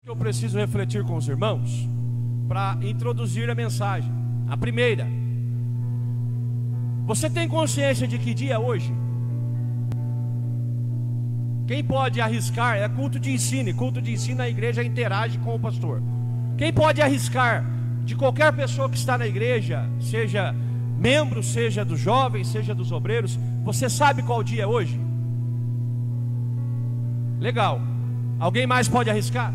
Eu preciso refletir com os irmãos para introduzir a mensagem. A primeira: você tem consciência de que dia é hoje? Quem pode arriscar? É culto de ensino, e culto de ensino a igreja interage com o pastor. Quem pode arriscar de qualquer pessoa que está na igreja, seja membro, seja dos jovens, seja dos obreiros, você sabe qual dia é hoje? Legal. Alguém mais pode arriscar?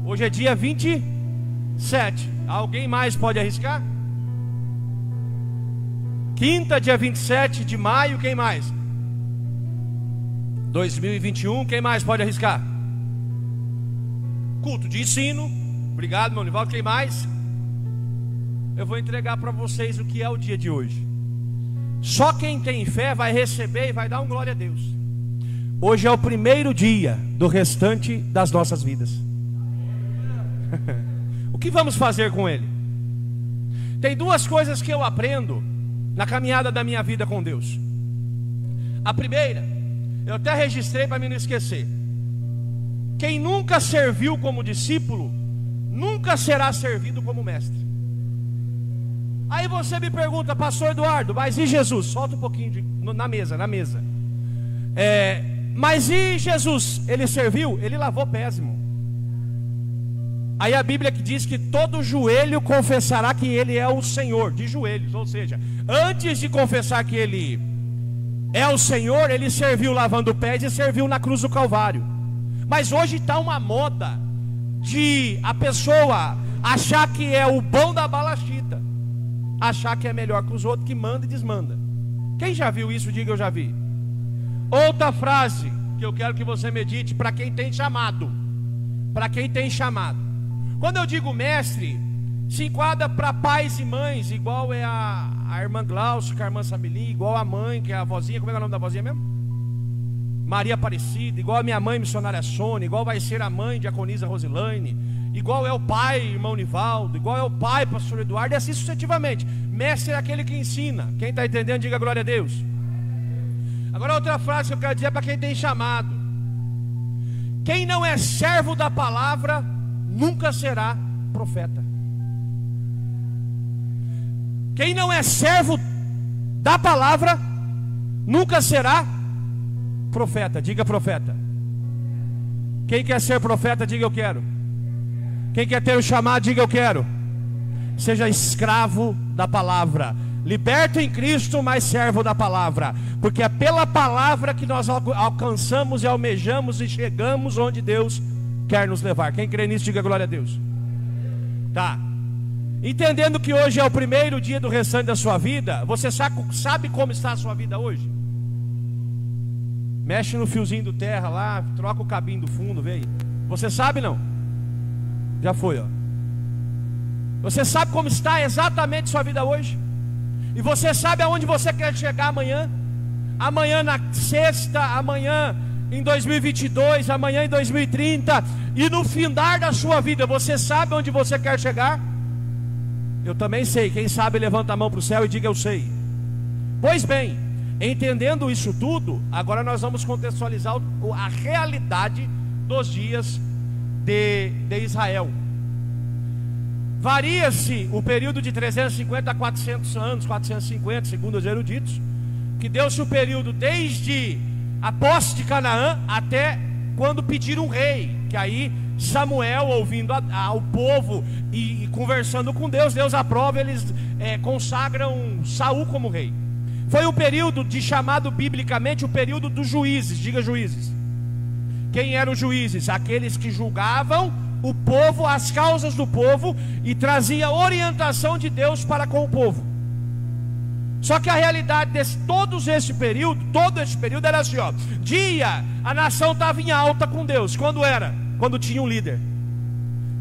Hoje é dia 27. Alguém mais pode arriscar? Quinta, dia 27 de maio. Quem mais? 2021. Quem mais pode arriscar? Culto de ensino. Obrigado, meu Nivaldo. Quem mais? Eu vou entregar para vocês o que é o dia de hoje. Só quem tem fé vai receber e vai dar um glória a Deus. Hoje é o primeiro dia do restante das nossas vidas. O que vamos fazer com ele? Tem duas coisas que eu aprendo na caminhada da minha vida com Deus. A primeira, eu até registrei para mim não esquecer: quem nunca serviu como discípulo, nunca será servido como mestre. Aí você me pergunta, pastor Eduardo, mas e Jesus? Solta um pouquinho na mesa. Mas e Jesus? Ele serviu? Ele lavou pés, irmão. Aí a Bíblia que diz que todo joelho confessará que Ele é o Senhor, de joelhos. Ou seja, antes de confessar que Ele é o Senhor, Ele serviu lavando pés e serviu na cruz do Calvário. Mas hoje está uma moda de a pessoa achar que é o bom da balachita, achar que é melhor que os outros, que manda e desmanda. Quem já viu isso? Diga: eu já vi. Outra frase que eu quero que você medite para quem tem chamado. Para quem tem chamado. Quando eu digo mestre, se enquadra para pais e mães, igual é a irmã Glaucia, que é a irmã Samili, igual a mãe, que é a vozinha. Como é o nome da vozinha mesmo? Maria Aparecida. Igual a minha mãe, missionária Sônia. Igual vai ser a mãe, diaconisa Rosilane. Igual é o pai, irmão Nivaldo. Igual é o pai, pastor Eduardo. E assim sucessivamente. Mestre é aquele que ensina. Quem está entendendo, diga glória a Deus. Agora outra frase que eu quero dizer para quem tem chamado: quem não é servo da palavra nunca será profeta. Quem não é servo da palavra nunca será profeta. Diga profeta. Quem quer ser profeta, diga eu quero. Quem quer ter o chamado, diga eu quero. Seja escravo da palavra, liberto em Cristo, mas servo da palavra, porque é pela palavra que nós alcançamos e almejamos e chegamos onde Deus quer nos levar. Quem crê nisso, diga glória a Deus. Tá. Entendendo que hoje é o primeiro dia do restante da sua vida, você sabe como está a sua vida hoje? Mexe no fiozinho do terra lá, troca o cabinho do fundo, vê aí. Você sabe não? Já foi, ó. Você sabe como está exatamente sua vida hoje? E você sabe aonde você quer chegar amanhã? Amanhã na sexta, amanhã em 2022, amanhã em 2030, e no findar da sua vida, você sabe onde você quer chegar? Eu também sei. Quem sabe levanta a mão para o céu e diga eu sei. Pois bem, entendendo isso tudo, agora nós vamos contextualizar a realidade dos dias de Israel. Varia-se o período de 350 a 400 anos, 450 segundo os eruditos, que deu-se o período desde a posse de Canaã até quando pediram um rei, que aí Samuel, ouvindo ao povo e conversando com Deus, Deus aprova, eles consagram Saul como rei. Foi um período chamado biblicamente o período dos juízes. Diga juízes. Quem eram os juízes? Aqueles que julgavam o povo, as causas do povo, e trazia orientação de Deus para com o povo. Só que a realidade todo esse período era assim, ó. Dia, a nação estava em alta com Deus. Quando era? Quando tinha um líder.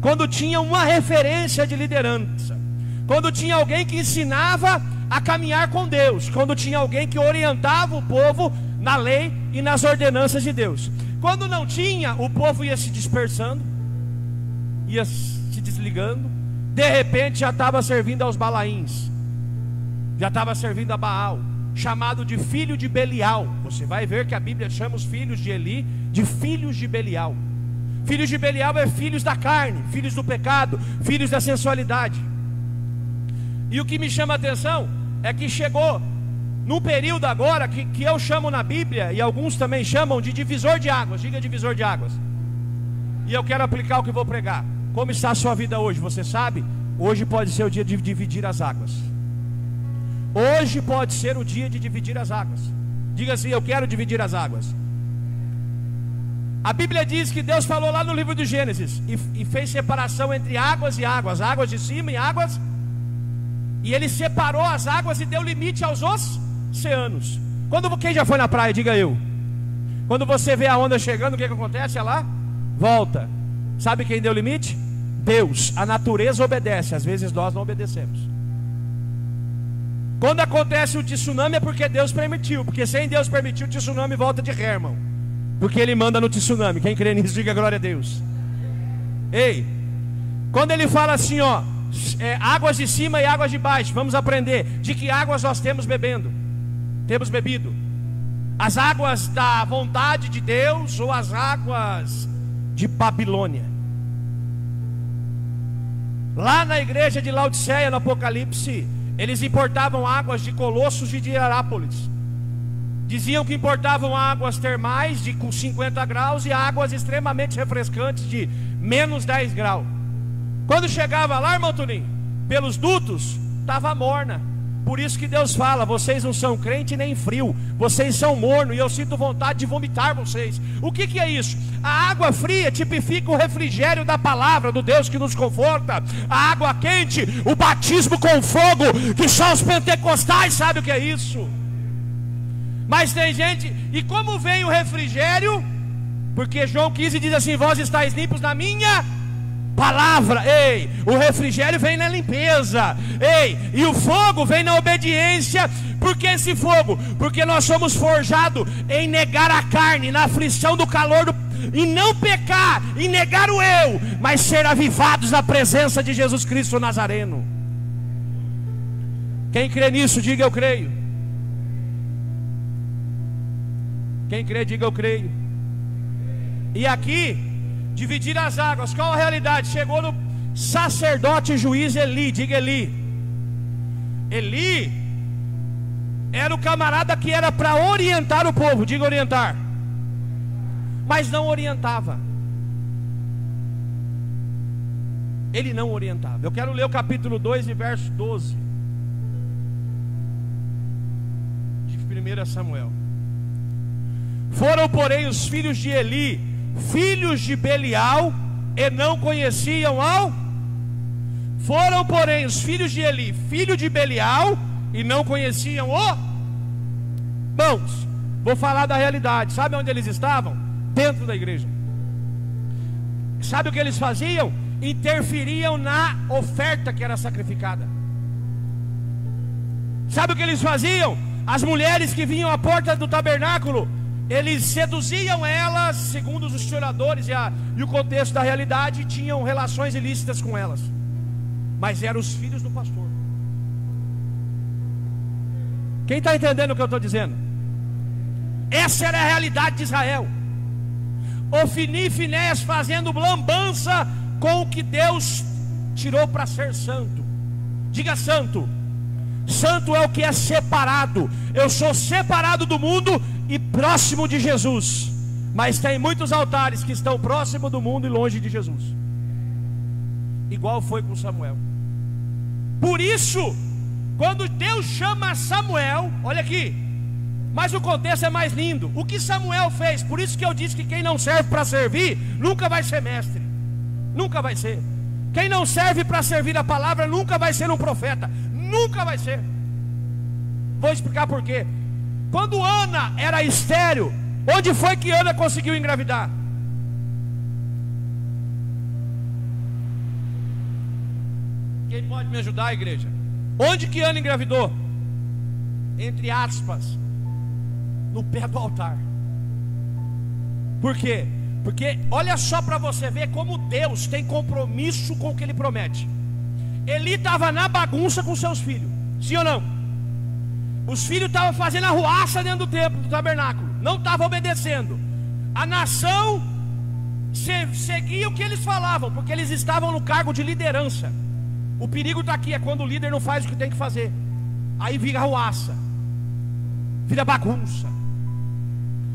Quando tinha uma referência de liderança. Quando tinha alguém que ensinava a caminhar com Deus. Quando tinha alguém que orientava o povo na lei e nas ordenanças de Deus. Quando não tinha, o povo ia se dispersando, ia se desligando. De repente já estava servindo aos Balaíns, já estava servindo a Baal, chamado de filho de Belial. Você vai ver que a Bíblia chama os filhos de Eli de filhos de Belial. Filhos de Belial é filhos da carne, filhos do pecado, filhos da sensualidade. E o que me chama a atenção é que chegou num período agora que eu chamo na Bíblia, e alguns também chamam de divisor de águas. Diga divisor de águas. E eu quero aplicar o que vou pregar. Como está a sua vida hoje? Você sabe? Hoje pode ser o dia de dividir as águas. Hoje pode ser o dia de dividir as águas. Diga assim: eu quero dividir as águas. A Bíblia diz que Deus falou lá no livro de Gênesis e fez separação entre águas e águas, águas de cima e águas. E Ele separou as águas e deu limite aos oceanos. Quem já foi na praia, diga eu. Quando você vê a onda chegando, o que acontece? Ela volta. Sabe quem deu limite? Deus. A natureza obedece, às vezes nós não obedecemos. Quando acontece o tsunami é porque Deus permitiu, porque sem Deus permitir o tsunami volta de ré, irmão. Porque Ele manda no tsunami. Quem crê nisso, diga glória a Deus. Ei, quando Ele fala assim, ó, águas de cima e águas de baixo, vamos aprender de que águas nós temos bebido. As águas da vontade de Deus ou as águas de Babilônia. Lá na igreja de Laodiceia, no Apocalipse, eles importavam águas de Colossos e de Hierápolis. Diziam que importavam águas termais com 50 graus e águas extremamente refrescantes de menos 10 graus. Quando chegava lá, irmão Toninho, pelos dutos, estava morna. Por isso que Deus fala: vocês não são crente nem frio, vocês são morno, e eu sinto vontade de vomitar vocês. O que é isso? A água fria tipifica o refrigério da palavra do Deus que nos conforta. A água quente, o batismo com fogo, que só os pentecostais sabem o que é isso. Mas tem gente, e como vem o refrigério? Porque João 15 diz assim: vós estáis limpos na minha palavra. Ei, o refrigério vem na limpeza. Ei, e o fogo vem na obediência. Por que esse fogo? Porque nós somos forjados em negar a carne, na aflição do calor em não pecar, em negar o eu, mas ser avivados na presença de Jesus Cristo Nazareno. Quem crê nisso, diga eu creio. Quem crê, diga eu creio. E aqui, dividir as águas, qual a realidade? Chegou no sacerdote e juiz Eli, diga Eli. Eli era o camarada que era para orientar o povo, diga orientar. Mas não orientava. Ele não orientava. Eu quero ler o capítulo 2 e verso 12 de 1 Samuel. Foram, porém, os filhos de Eli, filhos de Belial, e não conheciam ao... Foram, porém, os filhos de Eli, filho de Belial, e não conheciam o... Irmãos, vou falar da realidade. Sabe onde eles estavam? Dentro da igreja. Sabe o que eles faziam? Interferiam na oferta que era sacrificada. Sabe o que eles faziam? As mulheres que vinham à porta do tabernáculo, eles seduziam elas, segundo os historiadores e o contexto da realidade, tinham relações ilícitas com elas. Mas eram os filhos do pastor. Quem está entendendo o que eu estou dizendo? Essa era a realidade de Israel. Ofni e Finéias fazendo lambança com o que Deus tirou para ser santo. Diga santo. Santo é o que é separado. Eu sou separado do mundo e próximo de Jesus. Mas tem muitos altares que estão próximo do mundo e longe de Jesus. Igual foi com Samuel. Por isso, quando Deus chama Samuel, olha aqui, mas o contexto é mais lindo. O que Samuel fez? Por isso que eu disse que quem não serve para servir nunca vai ser mestre. Nunca vai ser. Quem não serve para servir a palavra nunca vai ser um profeta. Nunca vai ser. Vou explicar por quê. Quando Ana era estéril, onde foi que Ana conseguiu engravidar? Quem pode me ajudar, igreja? Onde que Ana engravidou? Entre aspas, no pé do altar. Por quê? Porque olha só para você ver como Deus tem compromisso com o que Ele promete. Eli estava na bagunça com seus filhos, sim ou não? Os filhos estavam fazendo arruaça dentro do templo, do tabernáculo, não estavam obedecendo. A nação seguia o que eles falavam, porque eles estavam no cargo de liderança. O perigo está aqui, é quando o líder não faz o que tem que fazer. Aí vira arruaça, vira bagunça.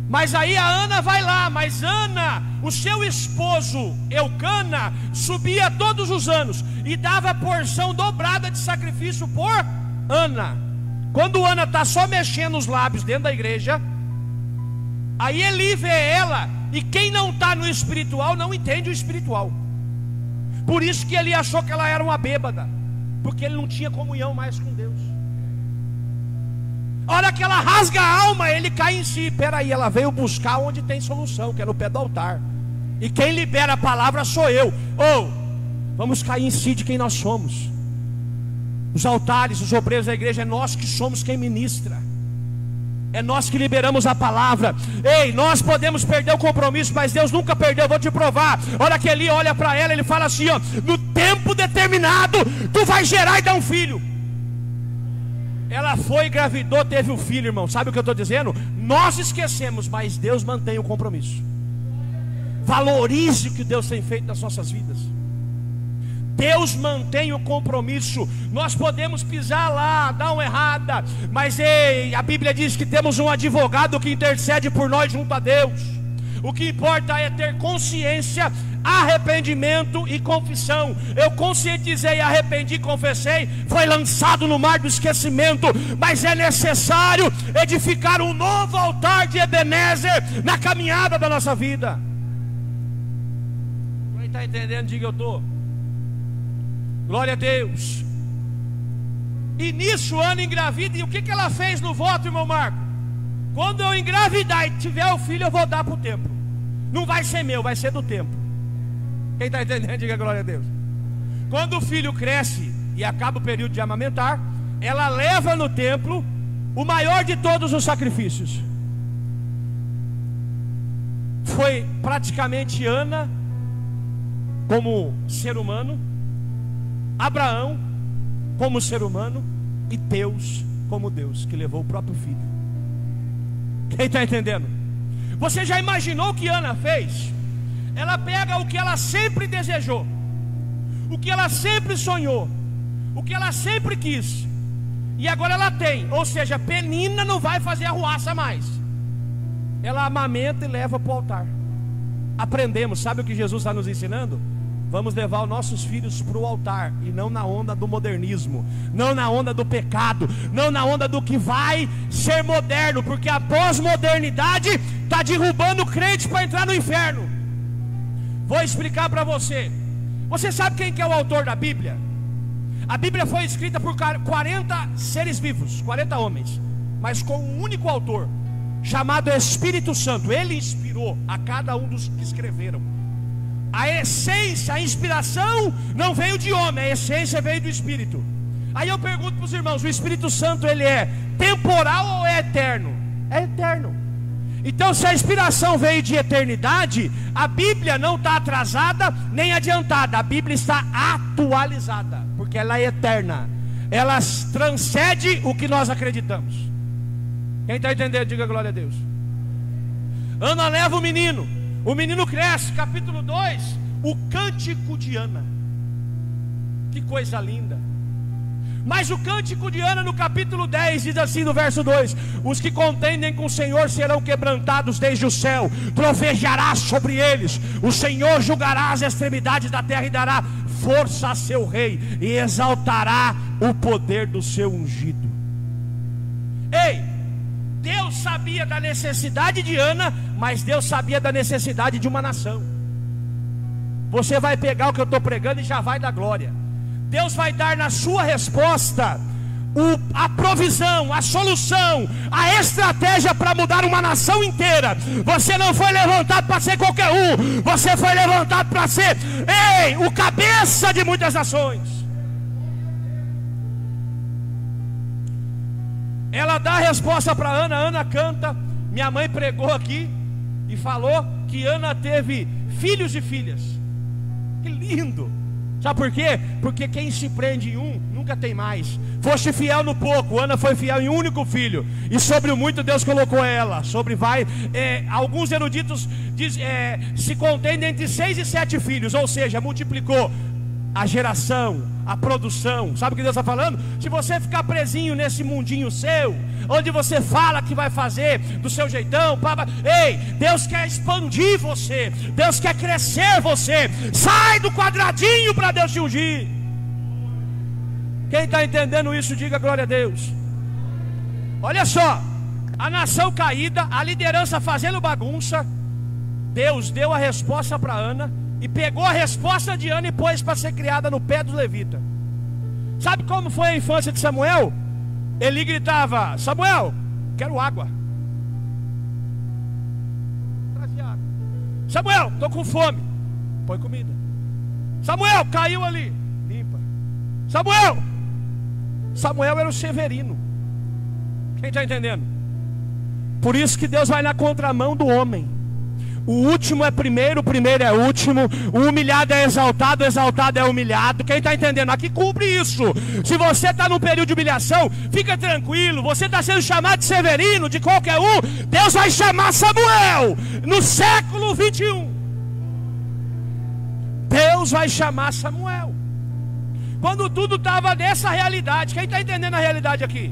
Mas aí a Ana vai lá, mas Ana, o seu esposo Eucana, subia todos os anos e dava porção dobrada de sacrifício por Ana. Quando Ana está só mexendo os lábios dentro da igreja, aí Eli vê ela, e quem não está no espiritual não entende o espiritual. Por isso que ele achou que ela era uma bêbada, porque ele não tinha comunhão mais com Deus. A hora que ela rasga a alma, ele cai em si. Peraí, ela veio buscar onde tem solução, que é no pé do altar. E quem libera a palavra sou eu. Vamos cair em si de quem nós somos. Os altares, os obreiros da igreja, é nós que somos quem ministra. É nós que liberamos a palavra. Ei, nós podemos perder o compromisso, mas Deus nunca perdeu. Eu vou te provar. Olha que Eli olha para ela, ele fala assim, ó: no tempo determinado, tu vai gerar e dar um filho. Ela foi, engravidou, teve um filho, irmão. Sabe o que eu estou dizendo? Nós esquecemos, mas Deus mantém o compromisso. Valorize o que Deus tem feito nas nossas vidas. Deus mantém o compromisso. Nós podemos pisar lá, dar uma errada, mas ei, a Bíblia diz que temos um advogado que intercede por nós junto a Deus. O que importa é ter consciência, arrependimento e confissão. Eu conscientizei, arrependi, confessei, foi lançado no mar do esquecimento. Mas é necessário edificar um novo altar de Ebenezer na caminhada da nossa vida. Quem está entendendo, diga eu estou. Glória a Deus. E nisso Ana engravida. E o que ela fez no voto, irmão Marco? Quando eu engravidar e tiver o filho, eu vou dar para o templo. Não vai ser meu, vai ser do templo. Quem está entendendo, diga glória a Deus. Quando o filho cresce e acaba o período de amamentar, ela leva no templo o maior de todos os sacrifícios. Foi praticamente Ana como ser humano, Abraão como ser humano e Deus como Deus, que levou o próprio filho. Quem está entendendo? Você já imaginou o que Ana fez? Ela pega o que ela sempre desejou, o que ela sempre sonhou, o que ela sempre quis, e agora ela tem. Ou seja, Penina não vai fazer arruaça mais. Ela amamenta e leva para o altar. Aprendemos, sabe o que Jesus está nos ensinando? Vamos levar os nossos filhos para o altar, e não na onda do modernismo, não na onda do pecado, não na onda do que vai ser moderno, porque a pós-modernidade está derrubando o crente para entrar no inferno. Vou explicar para você. Você sabe quem que é o autor da Bíblia? A Bíblia foi escrita por 40 seres vivos, 40 homens, mas com um único autor, chamado Espírito Santo. Ele inspirou a cada um dos que escreveram. A essência, a inspiração não veio de homem, a essência veio do Espírito. Aí eu pergunto para os irmãos: o Espírito Santo, ele é temporal ou é eterno? É eterno. Então, se a inspiração veio de eternidade, a Bíblia não está atrasada nem adiantada. A Bíblia está atualizada, porque ela é eterna. Ela transcende o que nós acreditamos. Quem está entendendo, diga glória a Deus. Ana leva o menino cresce. Capítulo 2, o cântico de Ana. Que coisa linda. Mas o cântico de Ana no capítulo 10 diz assim no verso 2: os que contendem com o Senhor serão quebrantados desde o céu, trovejará sobre eles, o Senhor julgará as extremidades da terra e dará força a seu rei, e exaltará o poder do seu ungido. Ei, Deus sabia da necessidade de Ana, mas Deus sabia da necessidade de uma nação. Você vai pegar o que eu estou pregando e já vai dar glória. Deus vai dar na sua resposta a provisão, a solução, a estratégia para mudar uma nação inteira. Você não foi levantado para ser qualquer um, você foi levantado para ser, o cabeça de muitas nações. Ela dá a resposta para Ana. Ana canta. Minha mãe pregou aqui e falou que Ana teve filhos e filhas. Que lindo! Sabe por quê? Porque quem se prende em um, nunca tem mais. Foste fiel no pouco, Ana foi fiel em um único filho, e sobre o muito Deus colocou ela. Alguns eruditos se contendem entre 6 e 7 filhos, ou seja, multiplicou a geração, a produção. Sabe o que Deus está falando? Se você ficar presinho nesse mundinho seu, onde você fala que vai fazer do seu jeitão, ei, Deus quer expandir você, Deus quer crescer você. Sai do quadradinho para Deus te ungir. Quem está entendendo isso, diga glória a Deus. Olha só, a nação caída, a liderança fazendo bagunça, Deus deu a resposta para Ana, e pegou a resposta de Ana e pôs para ser criada no pé do levita. Sabe como foi a infância de Samuel? Ele gritava: Samuel, quero água. Trazia água. Samuel, estou com fome. Põe comida. Samuel, caiu ali. Limpa. Samuel era o Severino. Quem está entendendo? Por isso que Deus vai na contramão do homem. O último é primeiro, o primeiro é último. O humilhado é exaltado, o exaltado é humilhado. Quem está entendendo? Aqui cumpre isso. Se você está num período de humilhação, fica tranquilo. Você está sendo chamado de Severino, de qualquer um. Deus vai chamar Samuel no século 21. Deus vai chamar Samuel. Quando tudo estava nessa realidade. Quem está entendendo a realidade aqui?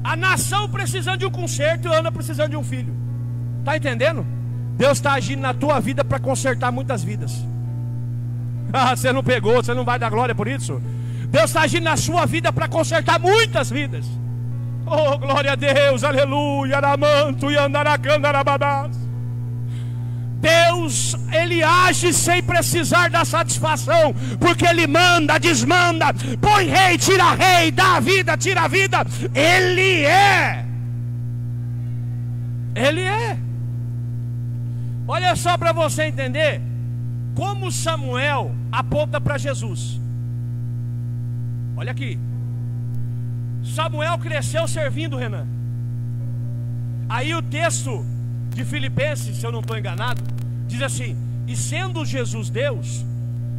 A nação precisando de um conserto e Ana precisando de um filho. Está entendendo? Deus está agindo na tua vida para consertar muitas vidas. Você não pegou, você não vai dar glória por isso? Deus está agindo na sua vida para consertar muitas vidas. Oh, glória a Deus, aleluia, aramanto e andaracandarabadas. Deus, Ele age sem precisar da satisfação, porque Ele manda, desmanda, põe rei, tira rei, dá a vida, tira a vida. Ele é. Olha só para você entender como Samuel aponta para Jesus. Olha aqui. Samuel cresceu servindo Renan. Aí o texto de Filipenses, se eu não estou enganado, diz assim: e sendo Jesus Deus,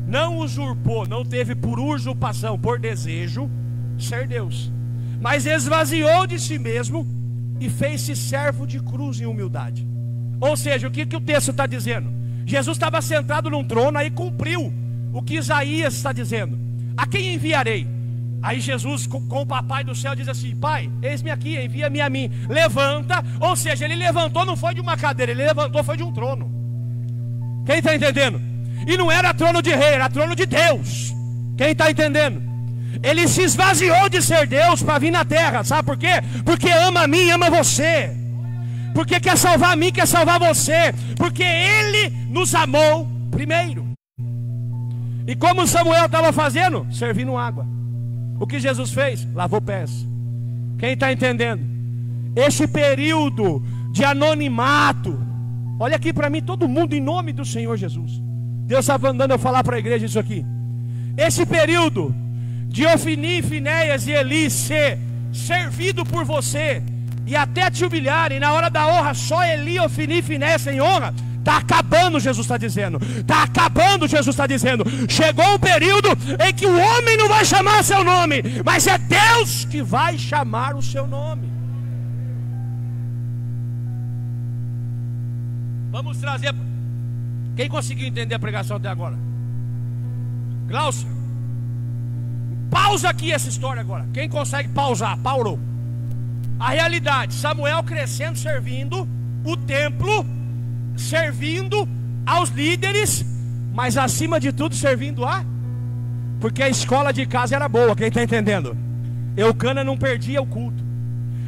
não usurpou, não teve por usurpação, por desejo, ser Deus, mas esvaziou de si mesmo e fez-se servo de cruz em humildade. Ou seja, o que o texto está dizendo? Jesus estava sentado num trono, aí cumpriu o que Isaías está dizendo: a quem enviarei? Aí Jesus com o papai do céu diz assim: Pai, eis-me aqui, envia-me a mim. Levanta, ou seja, ele levantou não foi de uma cadeira, ele levantou foi de um trono. Quem está entendendo? E não era trono de rei, era trono de Deus. Quem está entendendo? Ele se esvaziou de ser Deus para vir na terra. Sabe por quê? Porque ama a mim, ama você. Porque quer salvar a mim, quer salvar você. Porque Ele nos amou primeiro. E como Samuel estava fazendo? Servindo água. O que Jesus fez? Lavou pés. Quem está entendendo? Esse período de anonimato. Olha aqui para mim, todo mundo, em nome do Senhor Jesus. Deus estava mandando eu falar para a igreja isso aqui. Esse período de Ofni, Finéias e Eli ser servido por você e até te humilharem, na hora da honra só Eli, Ofni e Finéias sem honra, está acabando, Jesus está dizendo. Está acabando, Jesus está dizendo. Chegou um período em que o homem não vai chamar seu nome, mas é Deus que vai chamar o seu nome. Vamos trazer. Quem conseguiu entender a pregação até agora? Glaucio, pausa aqui essa história agora. Quem consegue pausar? Paurou. A realidade: Samuel crescendo, servindo o templo, servindo aos líderes, mas acima de tudo servindo porque a escola de casa era boa. Quem está entendendo? Eucana não perdia o culto.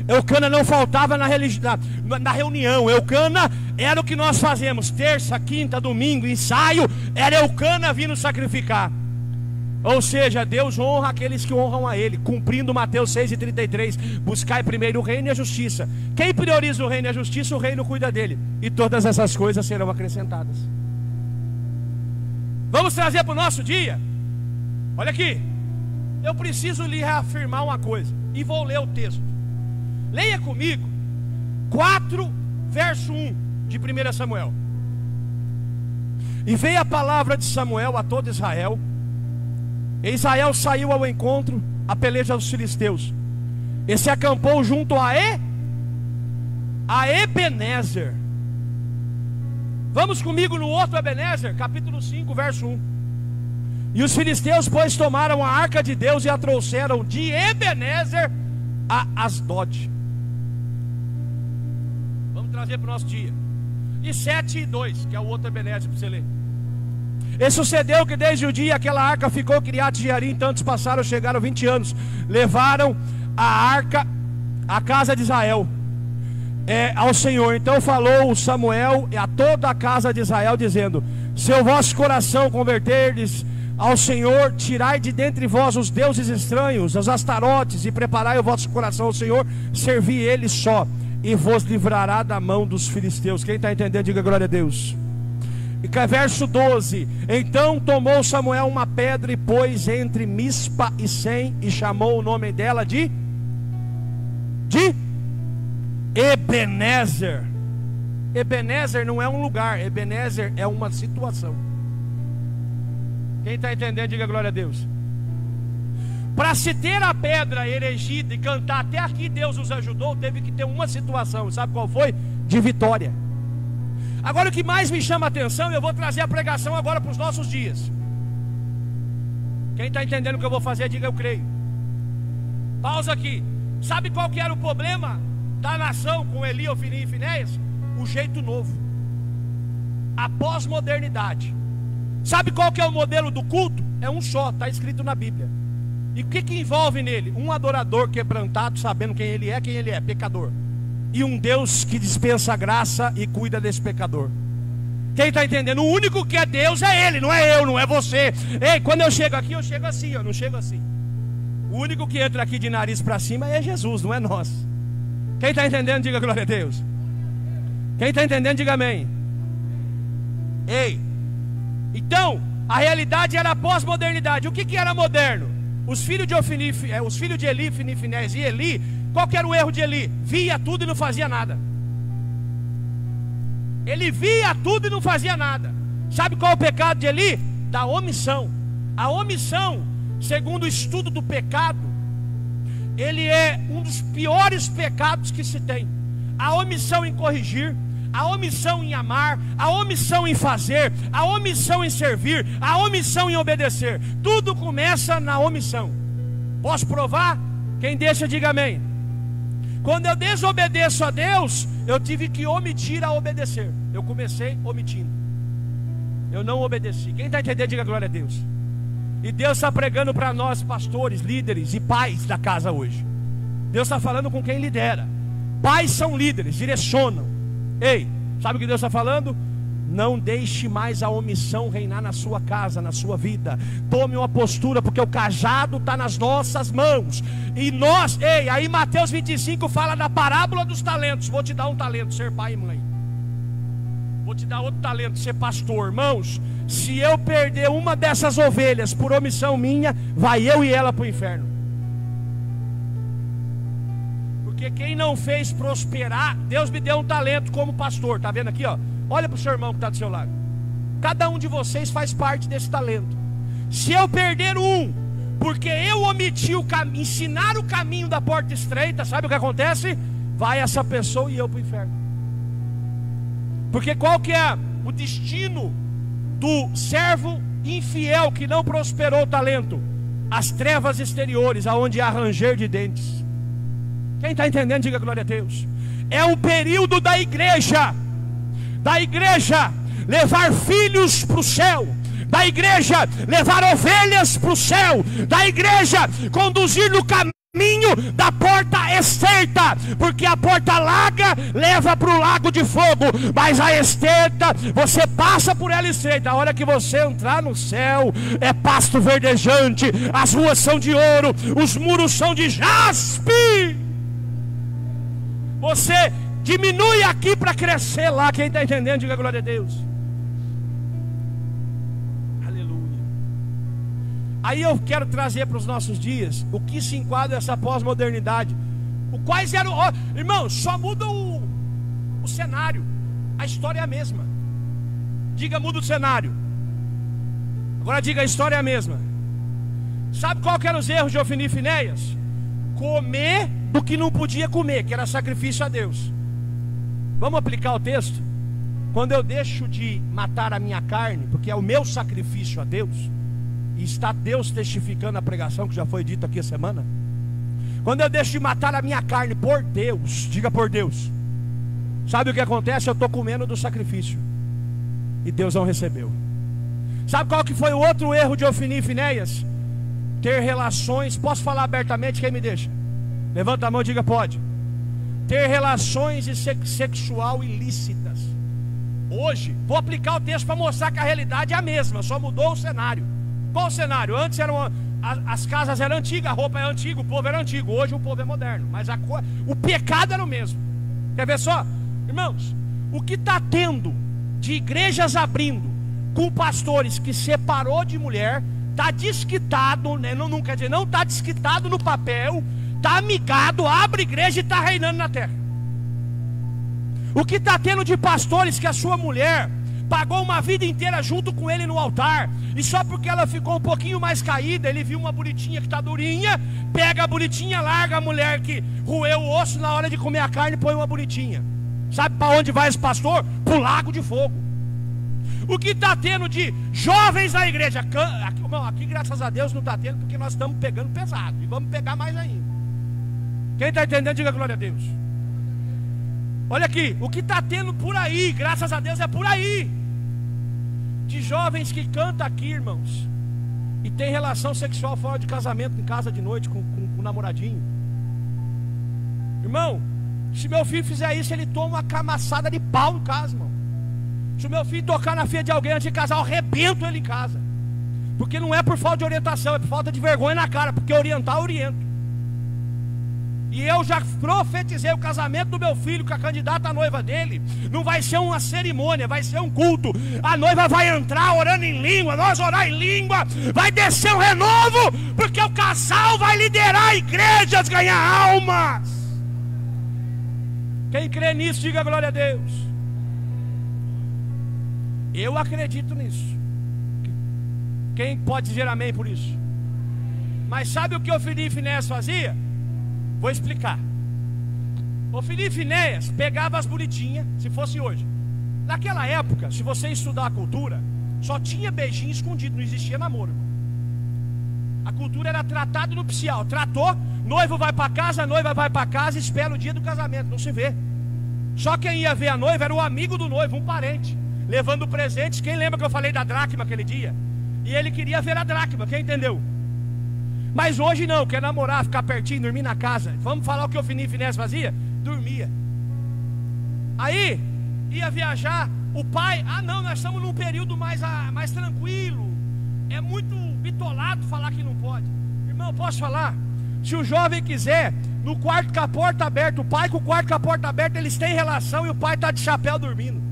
Eucana não faltava na reunião. Eucana era o que nós fazemos terça, quinta, domingo, ensaio. Era Eucana vindo sacrificar. Ou seja, Deus honra aqueles que honram a Ele, cumprindo Mateus 6,33. Buscai primeiro o reino e a justiça. Quem prioriza o reino e a justiça, o reino cuida dele, e todas essas coisas serão acrescentadas. Vamos trazer para o nosso dia. Olha aqui, eu preciso lhe reafirmar uma coisa, e vou ler o texto. Leia comigo 4, verso 1 de 1 Samuel. E veio a palavra de Samuel a todo Israel, Israel saiu ao encontro, a peleja dos filisteus, e se acampou junto a Ebenezer. Vamos comigo no outro Ebenezer, capítulo 5, verso 1. E os filisteus, pois, tomaram a arca de Deus e a trouxeram de Ebenezer a Asdod. Vamos trazer para o nosso dia. E 7 e 2, que é o outro Ebenezer para você ler. E sucedeu que desde o dia aquela arca ficou criada de Jearim, tantos passaram, chegaram 20 anos, levaram a arca à casa de Israel, ao Senhor. Então falou Samuel a toda a casa de Israel, dizendo: se o vosso coração converterdes ao Senhor, tirai de dentre vós os deuses estranhos, os astarotes, e preparai o vosso coração ao Senhor, servi Ele só, e vos livrará da mão dos filisteus. Quem está entendendo, diga glória a Deus. E verso 12: então tomou Samuel uma pedra e pôs entre Mispa e Sem, e chamou o nome dela de Ebenezer. Ebenezer não é um lugar, Ebenezer é uma situação. Quem está entendendo, diga glória a Deus. Para se ter a pedra erigida e cantar até aqui Deus nos ajudou, teve que ter uma situação. Sabe qual foi? De vitória. Agora o que mais me chama a atenção, eu vou trazer a pregação agora para os nossos dias. Quem está entendendo o que eu vou fazer, diga eu creio. Pausa aqui. Sabe qual que era o problema da nação com Eli, Ofni e Finéias? O jeito novo, a pós-modernidade. Sabe qual que é o modelo do culto? É um só, está escrito na Bíblia. E o que envolve nele? Um adorador quebrantado, sabendo quem ele é, pecador. E um Deus que dispensa graça e cuida desse pecador. Quem está entendendo? O único que é Deus é Ele, não é eu, não é você. Ei, quando eu chego aqui, eu chego assim, eu não chego assim. O único que entra aqui de nariz para cima é Jesus, não é nós. Quem está entendendo, diga glória a Deus. Quem está entendendo, diga amém. Ei, então, a realidade era a pós-modernidade. O que era moderno? Os filhos de Eli, Ofni, Finéias e Eli. Qual que era o erro de Eli? Via tudo e não fazia nada. Ele via tudo e não fazia nada. Sabe qual é o pecado de Eli? Da omissão. A omissão, segundo o estudo do pecado, ele é um dos piores pecados que se tem. A omissão em corrigir, a omissão em amar, a omissão em fazer, a omissão em servir, a omissão em obedecer. Tudo começa na omissão. Posso provar? Quem deixa, diga amém. Quando eu desobedeço a Deus, eu tive que omitir a obedecer. Eu comecei omitindo. Eu não obedeci. Quem está entendendo, diga glória a Deus. E Deus está pregando para nós, pastores, líderes e pais da casa hoje. Deus está falando com quem lidera. Pais são líderes, direcionam. Ei, sabe o que Deus está falando? Não deixe mais a omissão reinar na sua casa, na sua vida. Tome uma postura, porque o cajado está nas nossas mãos. E nós, aí Mateus 25 fala da parábola dos talentos. Vou te dar um talento, ser pai e mãe. Vou te dar outro talento, ser pastor. Irmãos, se eu perder uma dessas ovelhas por omissão minha, vai eu e ela para o inferno. Porque quem não fez prosperar, Deus me deu um talento como pastor. Está vendo aqui, ó? Olha para o seu irmão que está do seu lado. Cada um de vocês faz parte desse talento. Se eu perder um, porque eu omiti ensinar o caminho da porta estreita, sabe o que acontece? Vai essa pessoa e eu para o inferno. Porque qual que é o destino do servo infiel que não prosperou o talento? As trevas exteriores, aonde há ranger de dentes. Quem está entendendo, diga glória a Deus. É o período da igreja levar filhos para o céu, da igreja levar ovelhas para o céu, da igreja conduzir no caminho da porta estreita, porque a porta larga leva para o lago de fogo, mas a estreita, você passa por ela estreita. A hora que você entrar no céu, é pasto verdejante, as ruas são de ouro, os muros são de jaspe. Você diminui aqui para crescer lá. Quem está entendendo, diga glória a Deus. Aleluia. Aí eu quero trazer para os nossos dias o que se enquadra essa pós-modernidade. Quais eram, irmão, só muda o cenário. A história é a mesma. Diga, muda o cenário. Agora diga, a história é a mesma. Sabe qual que eram os erros de Ofni e Finéias? Comer do que não podia comer, que era sacrifício a Deus. Vamos aplicar o texto? Quando eu deixo de matar a minha carne, porque é o meu sacrifício a Deus, e está Deus testificando a pregação que já foi dita aqui a semana. Quando eu deixo de matar a minha carne por Deus, diga por Deus, sabe o que acontece? Eu estou comendo do sacrifício e Deus não recebeu. Sabe qual que foi o outro erro de Ofni e Finéias? Ter relações, posso falar abertamente, quem me deixa? Levanta a mão e diga pode. Ter relações sexual ilícitas. Hoje, vou aplicar o texto para mostrar que a realidade é a mesma, só mudou o cenário. Qual o cenário? Antes as casas eram antigas, a roupa era antiga, o povo era antigo. Hoje o povo é moderno, mas o pecado era o mesmo. Quer ver só? Irmãos, o que está tendo de igrejas abrindo com pastores que separou de mulher, está desquitado, né? Não quer dizer, não está desquitado no papel, está amigado, abre igreja e está reinando na terra. O que está tendo de pastores que a sua mulher pagou uma vida inteira junto com ele no altar, e só porque ela ficou um pouquinho mais caída, ele viu uma bonitinha que está durinha, pega a bonitinha, larga a mulher que roeu o osso, na hora de comer a carne põe uma bonitinha. Sabe para onde vai esse pastor? Para o lago de fogo. O que está tendo de jovens na igreja? Aqui graças a Deus não está tendo, porque nós estamos pegando pesado, e vamos pegar mais ainda. Quem está entendendo, diga glória a Deus. Olha aqui, o que está tendo por aí, graças a Deus é por aí, de jovens que cantam aqui, irmãos, e tem relação sexual fora de casamento, em casa de noite, com o namoradinho. Irmão, se meu filho fizer isso, ele toma uma camaçada de pau em casa, irmão. Se o meu filho tocar na filha de alguém antes de casar, eu arrebento ele em casa. Porque não é por falta de orientação, é por falta de vergonha na cara, porque orientar, eu oriento. E eu já profetizei o casamento do meu filho com a candidata à noiva dele. Não vai ser uma cerimônia, vai ser um culto. A noiva vai entrar orando em língua, nós orar em língua, vai descer um renovo, porque o casal vai liderar igrejas, ganhar almas. Quem crê nisso, diga glória a Deus. Eu acredito nisso. Quem pode dizer amém por isso? Mas sabe o que Ofni e Finéias fazia? Vou explicar. Ofni e Finéias pegava as bonitinhas, se fosse hoje. Naquela época, se você estudar a cultura, só tinha beijinho escondido, não existia namoro, irmão. A cultura era tratado nupcial. Tratou, noivo vai para casa, a noiva vai para casa, espera o dia do casamento, não se vê. Só quem ia ver a noiva era o amigo do noivo, um parente, levando presentes. Quem lembra que eu falei da dracma aquele dia? E ele queria ver a dracma, quem entendeu? Mas hoje não, quer namorar, ficar pertinho, dormir na casa. Vamos falar o que o Ofni e Finéias fazia? Dormia. Aí, ia viajar, o pai, não, nós estamos num período mais tranquilo. É muito bitolado falar que não pode. Irmão, posso falar? Se o jovem quiser, no quarto com a porta aberta, o pai com o quarto com a porta aberta, eles têm relação e o pai está de chapéu dormindo.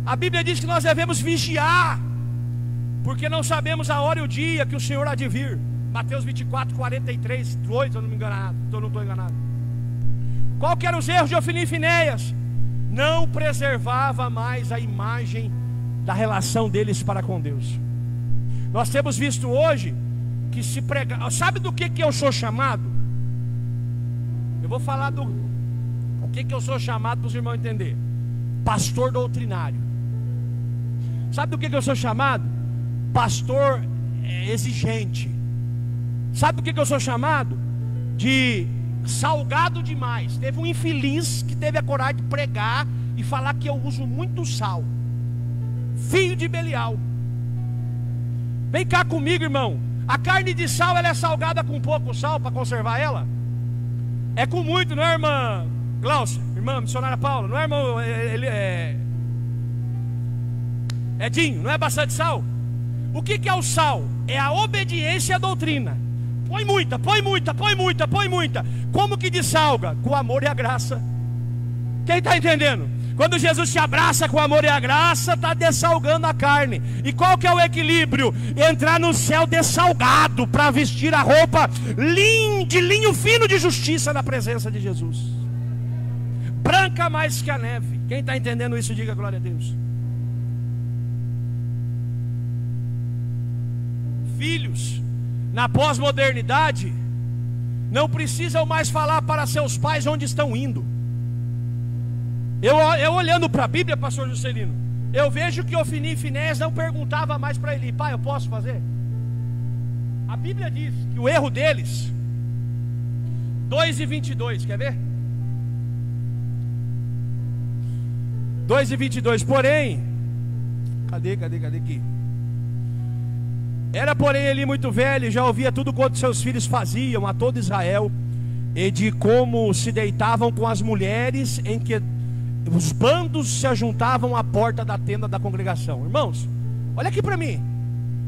A Bíblia diz que nós devemos vigiar, porque não sabemos a hora e o dia que o Senhor há de vir. Mateus 24, 43, 2, eu não me enganado, eu não estou enganado. Qual que eram os erros de Ofni e Finéias? Não preservava mais a imagem da relação deles para com Deus. Nós temos visto hoje que se prega. Sabe do que eu sou chamado? Eu vou falar do o que eu sou chamado para os irmãos entenderem. Pastor doutrinário. Sabe do que eu sou chamado? Pastor exigente. Sabe do que eu sou chamado? De salgado demais. Teve um infeliz que teve a coragem de pregar e falar que eu uso muito sal. Filho de Belial. Vem cá comigo, irmão. A carne de sal, ela é salgada com pouco sal para conservar ela? É com muito, não é, irmã Glaucia? Irmã missionária Paula, não é, irmão? Edinho, não é bastante sal? O que é o sal? É a obediência à doutrina. Põe muita, põe muita, põe muita, põe muita. Como que dessalga? Com o amor e a graça. Quem está entendendo? Quando Jesus te abraça com o amor e a graça, está dessalgando a carne. E qual que é o equilíbrio? Entrar no céu dessalgado, para vestir a roupa de linho fino de justiça na presença de Jesus. Branca mais que a neve. Quem está entendendo isso, diga glória a Deus. Filhos, Na pós-modernidade, não precisam mais falar para seus pais onde estão indo. Eu olhando para a Bíblia, pastor Juscelino, eu vejo que Ofni e Finéias não perguntava mais para Eli: pai, eu posso fazer? A Bíblia diz que o erro deles, 2:22, quer ver? 2:22, porém, cadê aqui? Era porém Eli muito velho, já ouvia tudo quanto seus filhos faziam a todo Israel, e de como se deitavam com as mulheres, em que os bandos se ajuntavam à porta da tenda da congregação. Irmãos, olha aqui para mim.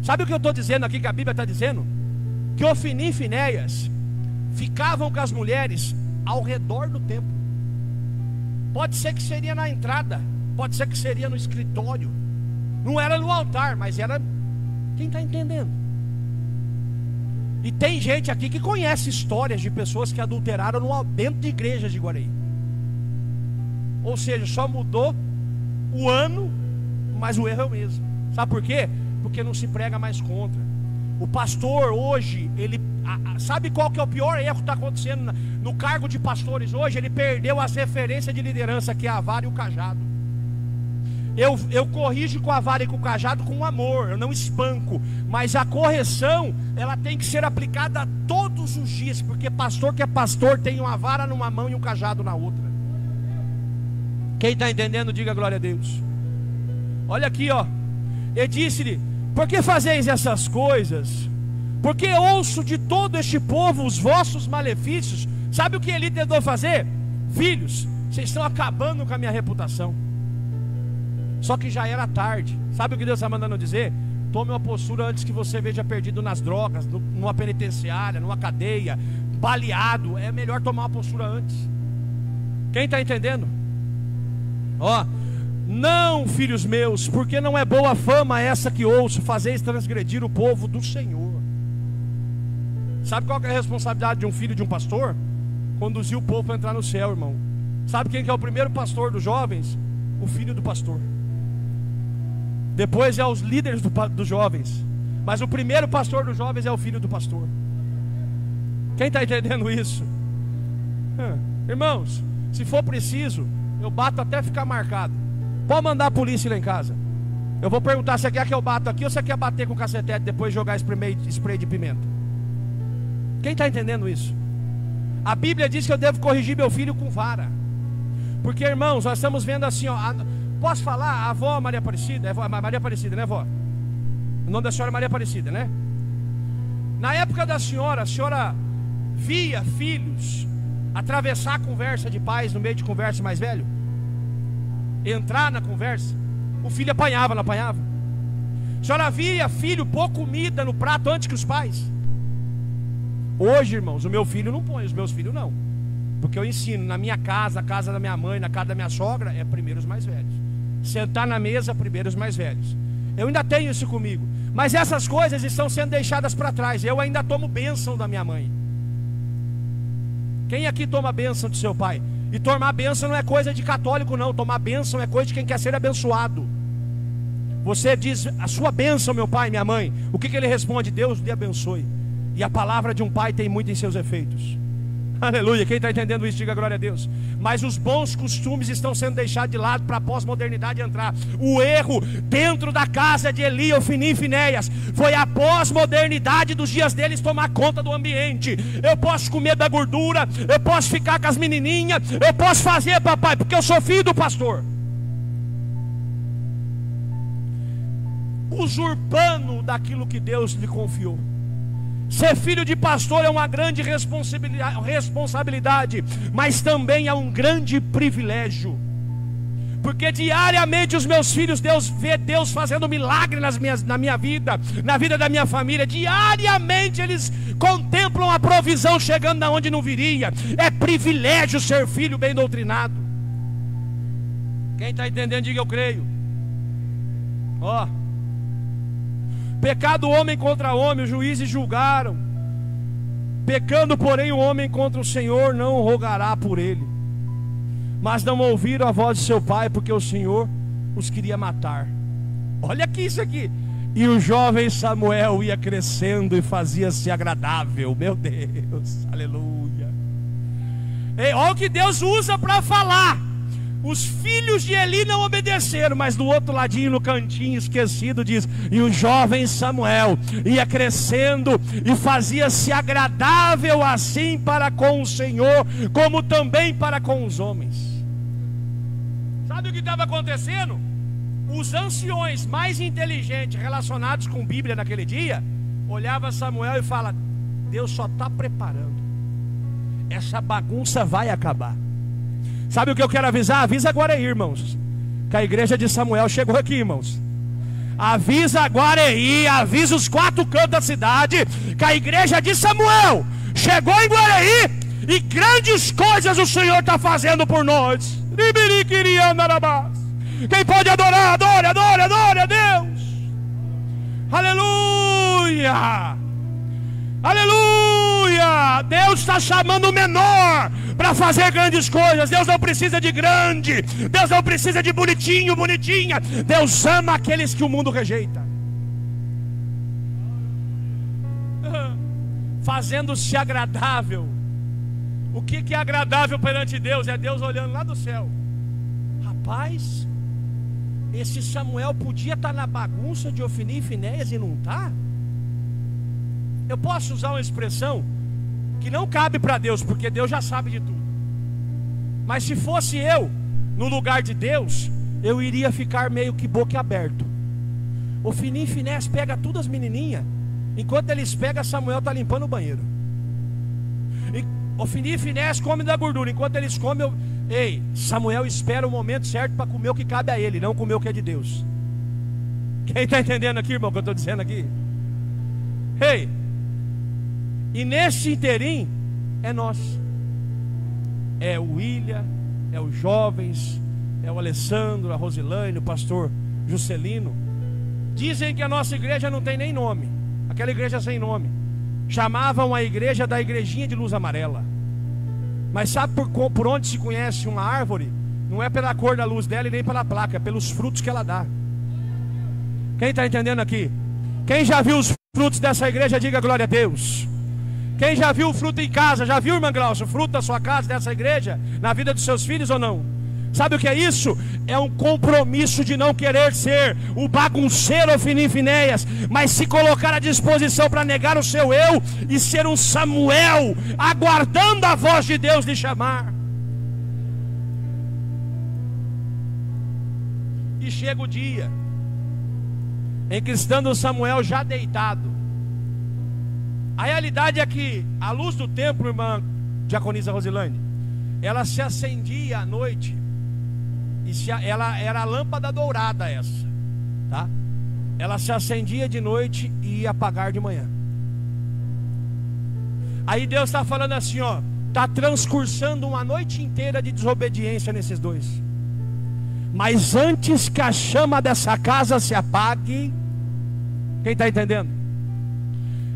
Sabe o que eu estou dizendo aqui, que a Bíblia está dizendo? Que Ofni e Finéias ficavam com as mulheres ao redor do templo. Pode ser que seria na entrada, pode ser que seria no escritório, não era no altar, mas era... Quem está entendendo? E tem gente aqui que conhece histórias de pessoas que adulteraram dentro de igrejas de Guaraí. Ou seja, só mudou o ano, mas o erro é o mesmo. Sabe por quê? Porque não se prega mais contra. O pastor hoje, ele sabe qual que é o pior erro que está acontecendo no cargo de pastores hoje? Ele perdeu as referências de liderança, que é a vara e o cajado. Eu corrijo com a vara e com o cajado com amor, eu não espanco, mas a correção, ela tem que ser aplicada todos os dias, porque pastor que é pastor tem uma vara numa mão e um cajado na outra. Quem está entendendo, diga glória a Deus. Olha aqui, ó. Ele disse-lhe: por que fazeis essas coisas? Porque ouço de todo este povo os vossos malefícios. Sabe o que ele tentou fazer? Filhos, vocês estão acabando com a minha reputação. Só que já era tarde. Sabe o que Deus está mandando dizer? Tome uma postura antes que você veja perdido nas drogas, numa penitenciária, numa cadeia, baleado. É melhor tomar uma postura antes. Quem está entendendo? Ó, não, filhos meus, porque não é boa fama essa que ouço, fazeis transgredir o povo do Senhor. Sabe qual que é a responsabilidade de um filho de um pastor? Conduzir o povo para entrar no céu, irmão. Sabe quem que é o primeiro pastor dos jovens? O filho do pastor. Depois é os líderes dos jovens. Mas o primeiro pastor dos jovens é o filho do pastor. Quem está entendendo isso? Irmãos, se for preciso, eu bato até ficar marcado. Pode mandar a polícia lá em casa. Eu vou perguntar: você quer que eu bato aqui ou você quer bater com cacetete depois jogar spray de pimenta? Quem está entendendo isso? A Bíblia diz que eu devo corrigir meu filho com vara. Porque, irmãos, nós estamos vendo assim, ó, posso falar? A avó Maria Aparecida, Maria Aparecida, né, vó? O nome da senhora é Maria Aparecida, né? Na época da senhora, a senhora via filhos atravessar a conversa de pais no meio de conversa mais velho? Entrar na conversa? O filho apanhava, não apanhava? A senhora via filho pôr comida no prato antes que os pais? Hoje, irmãos, o meu filho não põe, os meus filhos não. Porque eu ensino, na minha casa, a casa da minha mãe, na casa da minha sogra, é primeiro os mais velhos. Sentar na mesa, primeiro os mais velhos. Eu ainda tenho isso comigo. Mas essas coisas estão sendo deixadas para trás. Eu ainda tomo bênção da minha mãe. Quem aqui toma bênção do seu pai? E tomar bênção não é coisa de católico não. Tomar bênção é coisa de quem quer ser abençoado. Você diz: a sua bênção, meu pai, minha mãe. O que ele responde? Deus lhe abençoe. E a palavra de um pai tem muito em seus efeitos. Aleluia, quem está entendendo isso, diga glória a Deus. Mas os bons costumes estão sendo deixados de lado para a pós-modernidade entrar. O erro dentro da casa de Eli, Ofni e Finéias foi a pós-modernidade dos dias deles tomar conta do ambiente. Eu posso comer da gordura, eu posso ficar com as menininhas, eu posso fazer, papai, porque eu sou filho do pastor. Usurpando daquilo que Deus lhe confiou. Ser filho de pastor é uma grande responsabilidade, mas também é um grande privilégio. Porque diariamente os meus filhos, Deus vê Deus fazendo milagre na minha vida, na vida da minha família. Diariamente eles contemplam a provisão chegando na onde não viria. É privilégio ser filho bem doutrinado. Quem está entendendo, diga eu creio. Ó, pecado homem contra homem, os juízes julgaram. Pecando, porém, o homem contra o Senhor, não rogará por ele. Mas não ouviram a voz de seu pai, porque o Senhor os queria matar. Olha aqui isso aqui. E o jovem Samuel ia crescendo e fazia-se agradável. Meu Deus, aleluia. Olha o que Deus usa para falar. Os filhos de Eli não obedeceram, mas do outro ladinho, no cantinho esquecido, diz: e o jovem Samuel ia crescendo e fazia-se agradável assim para com o Senhor, como também para com os homens. Sabe o que estava acontecendo? Os anciões mais inteligentes relacionados com Bíblia naquele dia olhava Samuel e fala: Deus só está preparando, essa bagunça vai acabar. Sabe o que eu quero avisar? Avisa agora aí, irmãos, que a igreja de Samuel chegou aqui, irmãos. Avisa agora aí, avisa os 4 cantos da cidade, que a igreja de Samuel chegou em Guareí, e grandes coisas o Senhor está fazendo por nós. Quem pode adorar, adore, adore, adore a Deus. Aleluia, aleluia. Deus está chamando o menor para fazer grandes coisas. Deus não precisa de grande, Deus não precisa de bonitinho, bonitinha. Deus ama aqueles que o mundo rejeita. Fazendo-se agradável. O que é agradável perante Deus? É Deus olhando lá do céu. Rapaz, esse Samuel podia estar na bagunça de Ofni e Finéias e não está? Eu posso usar uma expressão que não cabe para Deus, porque Deus já sabe de tudo. Mas se fosse eu no lugar de Deus, eu iria ficar meio que boca aberto. Ofni e Finéias pega todas as menininhas, enquanto eles pegam, Samuel está limpando o banheiro. E Ofni e Finéias comem da gordura, enquanto eles comem, Samuel espera o momento certo para comer o que cabe a ele, não comer o que é de Deus. Quem está entendendo aqui, irmão, o que eu estou dizendo aqui? E nesse interim é nós. É o William, é os jovens, é o Alessandro, a Rosilane, o pastor Juscelino. Dizem que a nossa igreja não tem nem nome. Aquela igreja sem nome. Chamavam a igreja da igrejinha de luz amarela. Mas sabe por onde se conhece uma árvore? Não é pela cor da luz dela e nem pela placa, é pelos frutos que ela dá. Quem está entendendo aqui? Quem já viu os frutos dessa igreja, diga glória a Deus. Quem já viu o fruto em casa? Já viu, irmã Glaucia, o fruto da sua casa, dessa igreja, na vida dos seus filhos ou não? Sabe o que é isso? É um compromisso de não querer ser o bagunceiro Ofni e Finéias, mas se colocar à disposição para negar o seu eu e ser um Samuel, aguardando a voz de Deus lhe chamar. E chega o dia em que, estando Samuel já deitado, a realidade é que a luz do templo, irmã diaconisa Rosilane, ela se acendia à noite. Ela era a lâmpada dourada essa, tá? Ela se acendia de noite e ia apagar de manhã. Aí Deus está falando assim, ó, está transcursando uma noite inteira de desobediência nesses dois. Mas antes que a chama dessa casa se apague, quem está entendendo?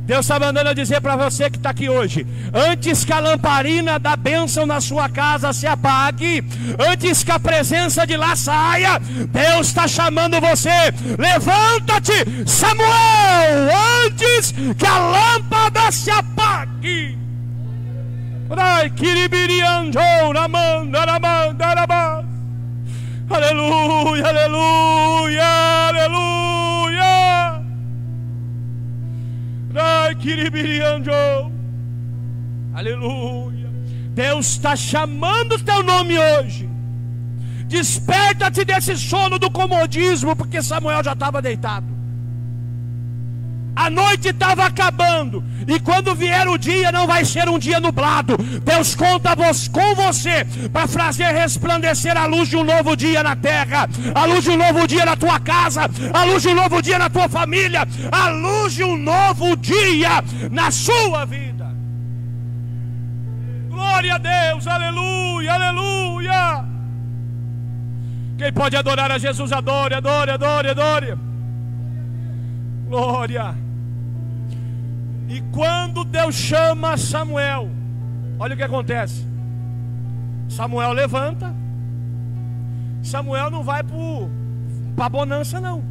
Deus está mandando eu dizer para você que está aqui hoje: antes que a lamparina da bênção na sua casa se apague, antes que a presença de lá saia, Deus está chamando você. Levanta-te, Samuel, antes que a lâmpada se apague. Aleluia, aleluia, aleluia. Aleluia. Deus está chamando o teu nome hoje. Desperta-te desse sono do comodismo, porque Samuel já estava deitado. A noite estava acabando, e quando vier o dia, não vai ser um dia nublado. Deus conta com você para fazer resplandecer a luz de um novo dia na terra, a luz de um novo dia na tua casa, a luz de um novo dia na tua família, a luz de um novo dia na sua vida. Glória a Deus, aleluia, aleluia. Quem pode adorar a Jesus, adore, adore, adore, adore. Glória. E quando Deus chama Samuel, olha o que acontece. Samuel levanta. Samuel não vai para bonança não.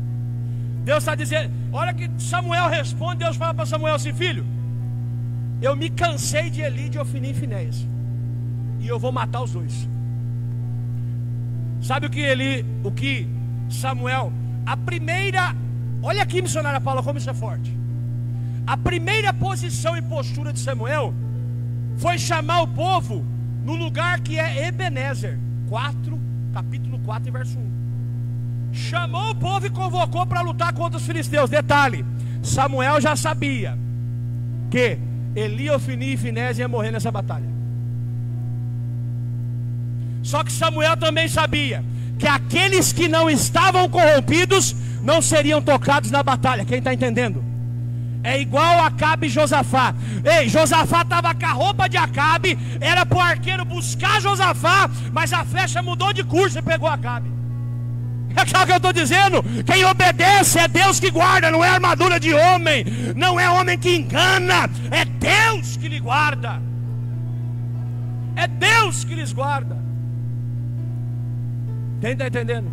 Deus está dizendo, olha que Samuel responde, Deus fala para Samuel assim: filho, eu me cansei de Eli, de Ofni e Finéias, e eu vou matar os dois. Sabe o que Samuel, a primeira, olha aqui, missionária Paula, como isso é forte. A primeira posição e postura de Samuel foi chamar o povo no lugar que é Ebenezer, capítulo 4 e verso 1. Chamou o povo e convocou para lutar contra os filisteus. Detalhe, Samuel já sabia que Eli, Ofni e Finéias iam morrer nessa batalha. Só que Samuel também sabia que aqueles que não estavam corrompidos não seriam tocados na batalha. Quem está entendendo? É igual Acabe e Josafá. Ei, Josafá estava com a roupa de Acabe, era para o arqueiro buscar Josafá, mas a flecha mudou de curso e pegou Acabe. É claro que eu estou dizendo, quem obedece é Deus que guarda, não é armadura de homem, não é homem que engana, é Deus que lhe guarda. É Deus que lhes guarda. Quem está entendendo?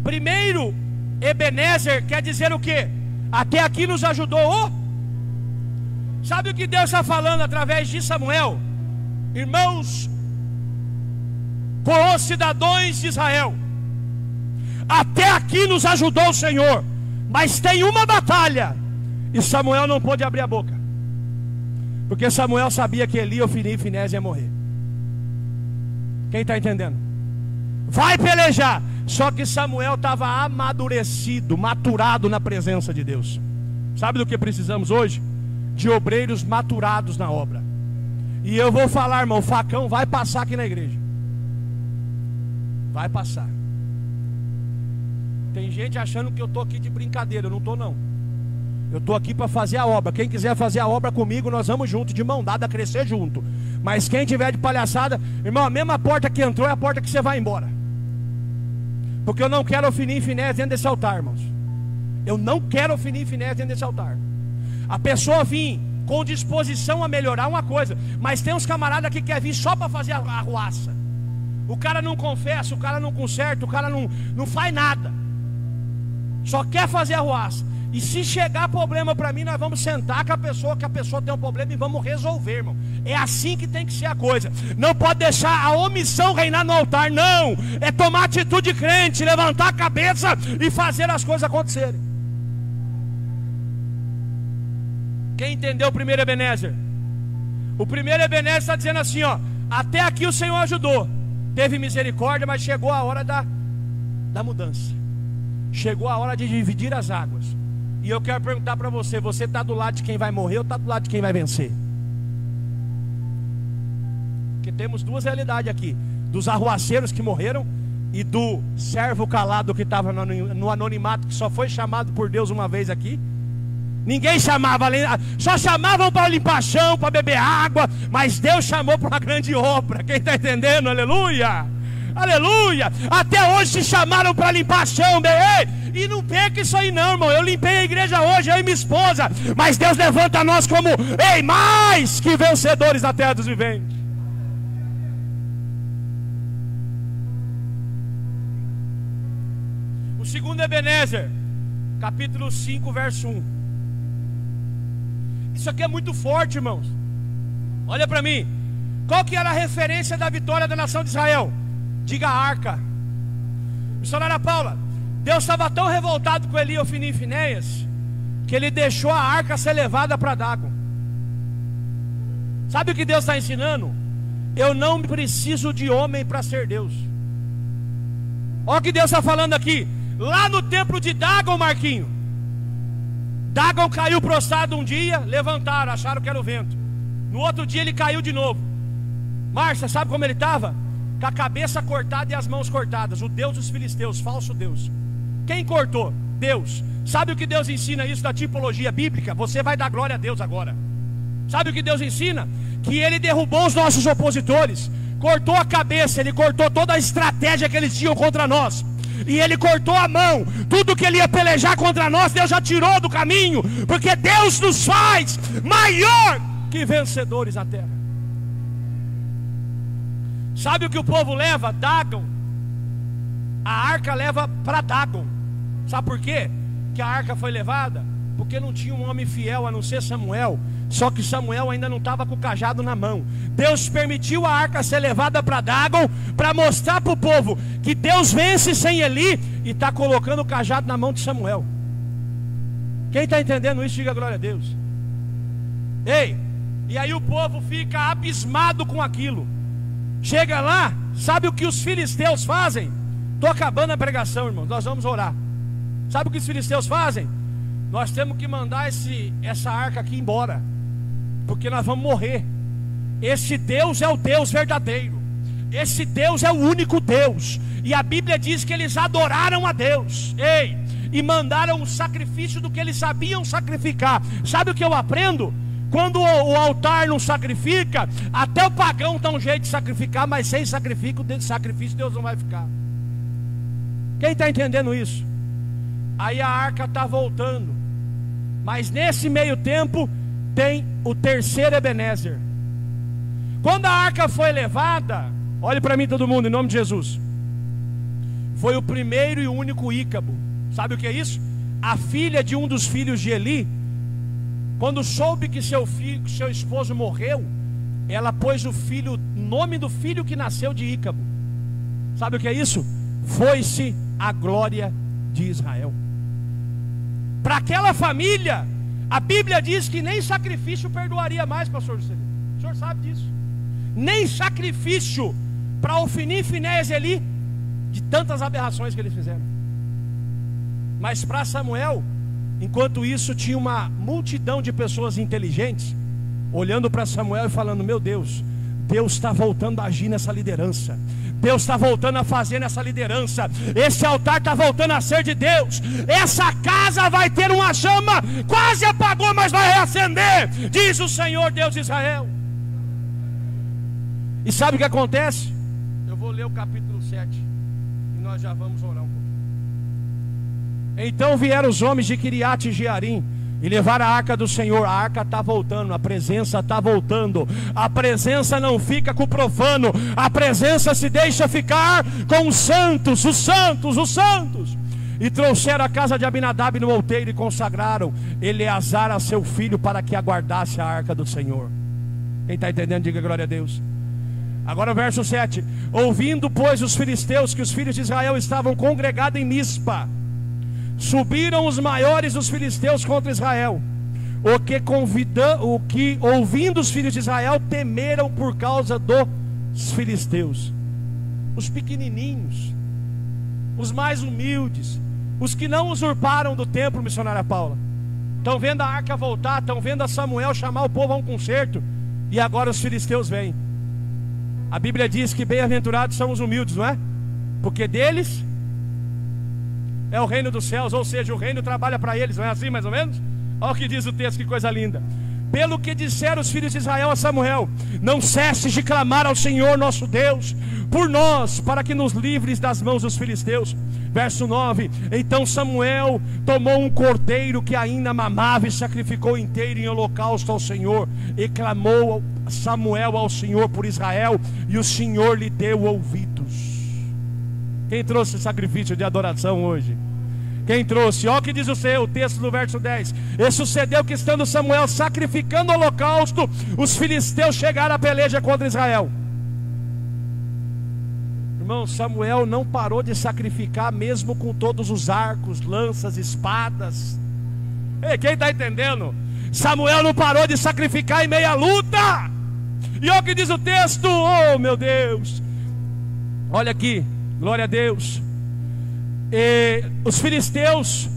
Primeiro, Ebenezer quer dizer o quê? Até aqui nos ajudou. Sabe o que Deus está falando através de Samuel? Irmãos, com os cidadãos de Israel, até aqui nos ajudou o Senhor, mas tem uma batalha, e Samuel não pôde abrir a boca, porque Samuel sabia que Eli, Ofni e Finéias ia morrer. Quem está entendendo? Vai pelejar. Só que Samuel estava amadurecido, maturado na presença de Deus. Sabe do que precisamos hoje? De obreiros maturados na obra. E eu vou falar, irmão, o facão vai passar aqui na igreja. Vai passar. Tem gente achando que eu estou aqui de brincadeira. Eu não estou, não. Eu estou aqui para fazer a obra. Quem quiser fazer a obra comigo, nós vamos junto, de mão dada, crescer junto. Mas quem tiver de palhaçada, irmão, a mesma porta que entrou é a porta que você vai embora. Porque eu não quero Ofni e Finéias dentro desse altar, irmãos. Eu não quero Ofni e Finéias dentro desse altar. A pessoa vir com disposição a melhorar uma coisa, mas tem uns camaradas que querem vir só para fazer a arruaça. O cara não confessa, o cara não conserta, o cara não faz nada, só quer fazer a arruaça. E se chegar problema para mim, nós vamos sentar com a pessoa, que a pessoa tem um problema, e vamos resolver, irmão. É assim que tem que ser a coisa. Não pode deixar a omissão reinar no altar, não. É tomar atitude crente, levantar a cabeça e fazer as coisas acontecerem. Quem entendeu o primeiro Ebenezer? O primeiro Ebenezer está dizendo assim, ó: até aqui o Senhor ajudou, teve misericórdia, mas chegou a hora da mudança. Chegou a hora de dividir as águas. E eu quero perguntar para você: você está do lado de quem vai morrer ou está do lado de quem vai vencer? Porque temos duas realidades aqui: dos arruaceiros que morreram e do servo calado que estava no anonimato, que só foi chamado por Deus uma vez aqui. Ninguém chamava, só chamavam para limpar chão, para beber água, mas Deus chamou para uma grande obra. Quem está entendendo? Aleluia! Aleluia! Até hoje se chamaram para limpar chão, e não perca isso aí não, irmão. Eu limpei a igreja hoje, eu e minha esposa, mas Deus levanta nós como, mais que vencedores da terra dos viventes. O segundo Ebenezer, capítulo 5, verso 1. Isso aqui é muito forte, irmãos. Olha para mim. Qual que era a referência da vitória da nação de Israel? Diga a arca. Missionária Paula, Deus estava tão revoltado com Eli, Ofni e Finéias, que ele deixou a arca ser levada para Dagon. Sabe o que Deus está ensinando? Eu não preciso de homem para ser Deus. Olha o que Deus está falando aqui. Lá no templo de Dagon, Marquinho, Dagon caiu prostrado um dia, levantaram, acharam que era o vento. No outro dia ele caiu de novo. Márcia, sabe como ele estava? Com a cabeça cortada e as mãos cortadas. O Deus dos filisteus, falso Deus. Quem cortou? Deus. Sabe o que Deus ensina isso da tipologia bíblica? Você vai dar glória a Deus agora. Sabe o que Deus ensina? Que Ele derrubou os nossos opositores, cortou a cabeça, Ele cortou toda a estratégia que eles tinham contra nós, e Ele cortou a mão. Tudo que Ele ia pelejar contra nós, Deus já tirou do caminho, porque Deus nos faz maior que vencedores na terra. Sabe o que o povo leva? Dagon a arca leva para Dagon. Sabe por quê que a arca foi levada? Porque não tinha um homem fiel a não ser Samuel. Só que Samuel ainda não estava com o cajado na mão. Deus permitiu a arca ser levada para Dagon, para mostrar para o povo que Deus vence sem Eli, e está colocando o cajado na mão de Samuel. Quem está entendendo isso, diga glória a Deus. Ei, e aí o povo fica abismado com aquilo. Chega lá, sabe o que os filisteus fazem? Estou acabando a pregação, irmãos, nós vamos orar. Sabe o que os filisteus fazem? Nós temos que mandar essa arca aqui embora, porque nós vamos morrer. Esse Deus é o Deus verdadeiro. Esse Deus é o único Deus. E a Bíblia diz que eles adoraram a Deus. Ei, e mandaram o sacrifício do que eles sabiam sacrificar. Sabe o que eu aprendo? Quando o altar não sacrifica, até o pagão dá um jeito de sacrificar, mas sem sacrifício Deus não vai ficar. Quem está entendendo isso? Aí a arca está voltando, mas nesse meio tempo tem o terceiro Ebenezer. Quando a arca foi levada, olhe para mim todo mundo, em nome de Jesus, foi o primeiro e único Ícabo. Sabe o que é isso? A filha de um dos filhos de Eli, quando soube que seu esposo morreu, ela pôs o nome do filho que nasceu de Ícabo. Sabe o que é isso? Foi-se a glória de Israel. Para aquela família, a Bíblia diz que nem sacrifício perdoaria mais, pastor Juscelino. O senhor sabe disso. Nem sacrifício para Ofni, Finéias e Eli, de tantas aberrações que eles fizeram. Mas para Samuel, enquanto isso, tinha uma multidão de pessoas inteligentes olhando para Samuel e falando: meu Deus, Deus está voltando a agir nessa liderança. Deus está voltando a fazer nessa liderança. Esse altar está voltando a ser de Deus. Essa casa vai ter uma chama. Quase apagou, mas vai reacender, diz o Senhor Deus de Israel. E sabe o que acontece? Eu vou ler o capítulo 7 e nós já vamos orar um pouquinho. Então vieram os homens de Quiriate e Jearim e levaram a arca do Senhor. A arca está voltando, a presença está voltando. A presença não fica com o profano, a presença se deixa ficar com os santos, os santos, os santos. E trouxeram a casa de Abinadab no outeiro e consagraram Eleazar a seu filho para que aguardasse a arca do Senhor. Quem está entendendo, diga glória a Deus. Agora o verso 7. Ouvindo, pois, os filisteus que os filhos de Israel estavam congregados em Mispa, subiram os maiores dos filisteus contra Israel, o que ouvindo os filhos de Israel temeram por causa dos filisteus. Os pequenininhos, os mais humildes, os que não usurparam do templo, missionária Paula, estão vendo a arca voltar, estão vendo a Samuel chamar o povo a um concerto, e agora os filisteus vêm. A Bíblia diz que bem-aventurados são os humildes, não é? Porque deles é o reino dos céus, ou seja, o reino trabalha para eles, não é assim mais ou menos? Olha o que diz o texto, que coisa linda. Pelo que disseram os filhos de Israel a Samuel: não cesses de clamar ao Senhor nosso Deus por nós, para que nos livres das mãos dos filisteus. Verso 9. Então Samuel tomou um cordeiro que ainda mamava e sacrificou inteiro em holocausto ao Senhor, e clamou Samuel ao Senhor por Israel, e o Senhor lhe deu ouvidos. Quem trouxe sacrifício de adoração hoje? Quem trouxe? Olha o que diz o texto do verso 10. E sucedeu que, estando Samuel sacrificando o holocausto, os filisteus chegaram à peleja contra Israel. Irmão, Samuel não parou de sacrificar, mesmo com todos os arcos, lanças, espadas. Ei, quem está entendendo? Samuel não parou de sacrificar em meia luta. E olha o que diz o texto. Oh meu Deus, olha aqui, glória a Deus. E os filisteus,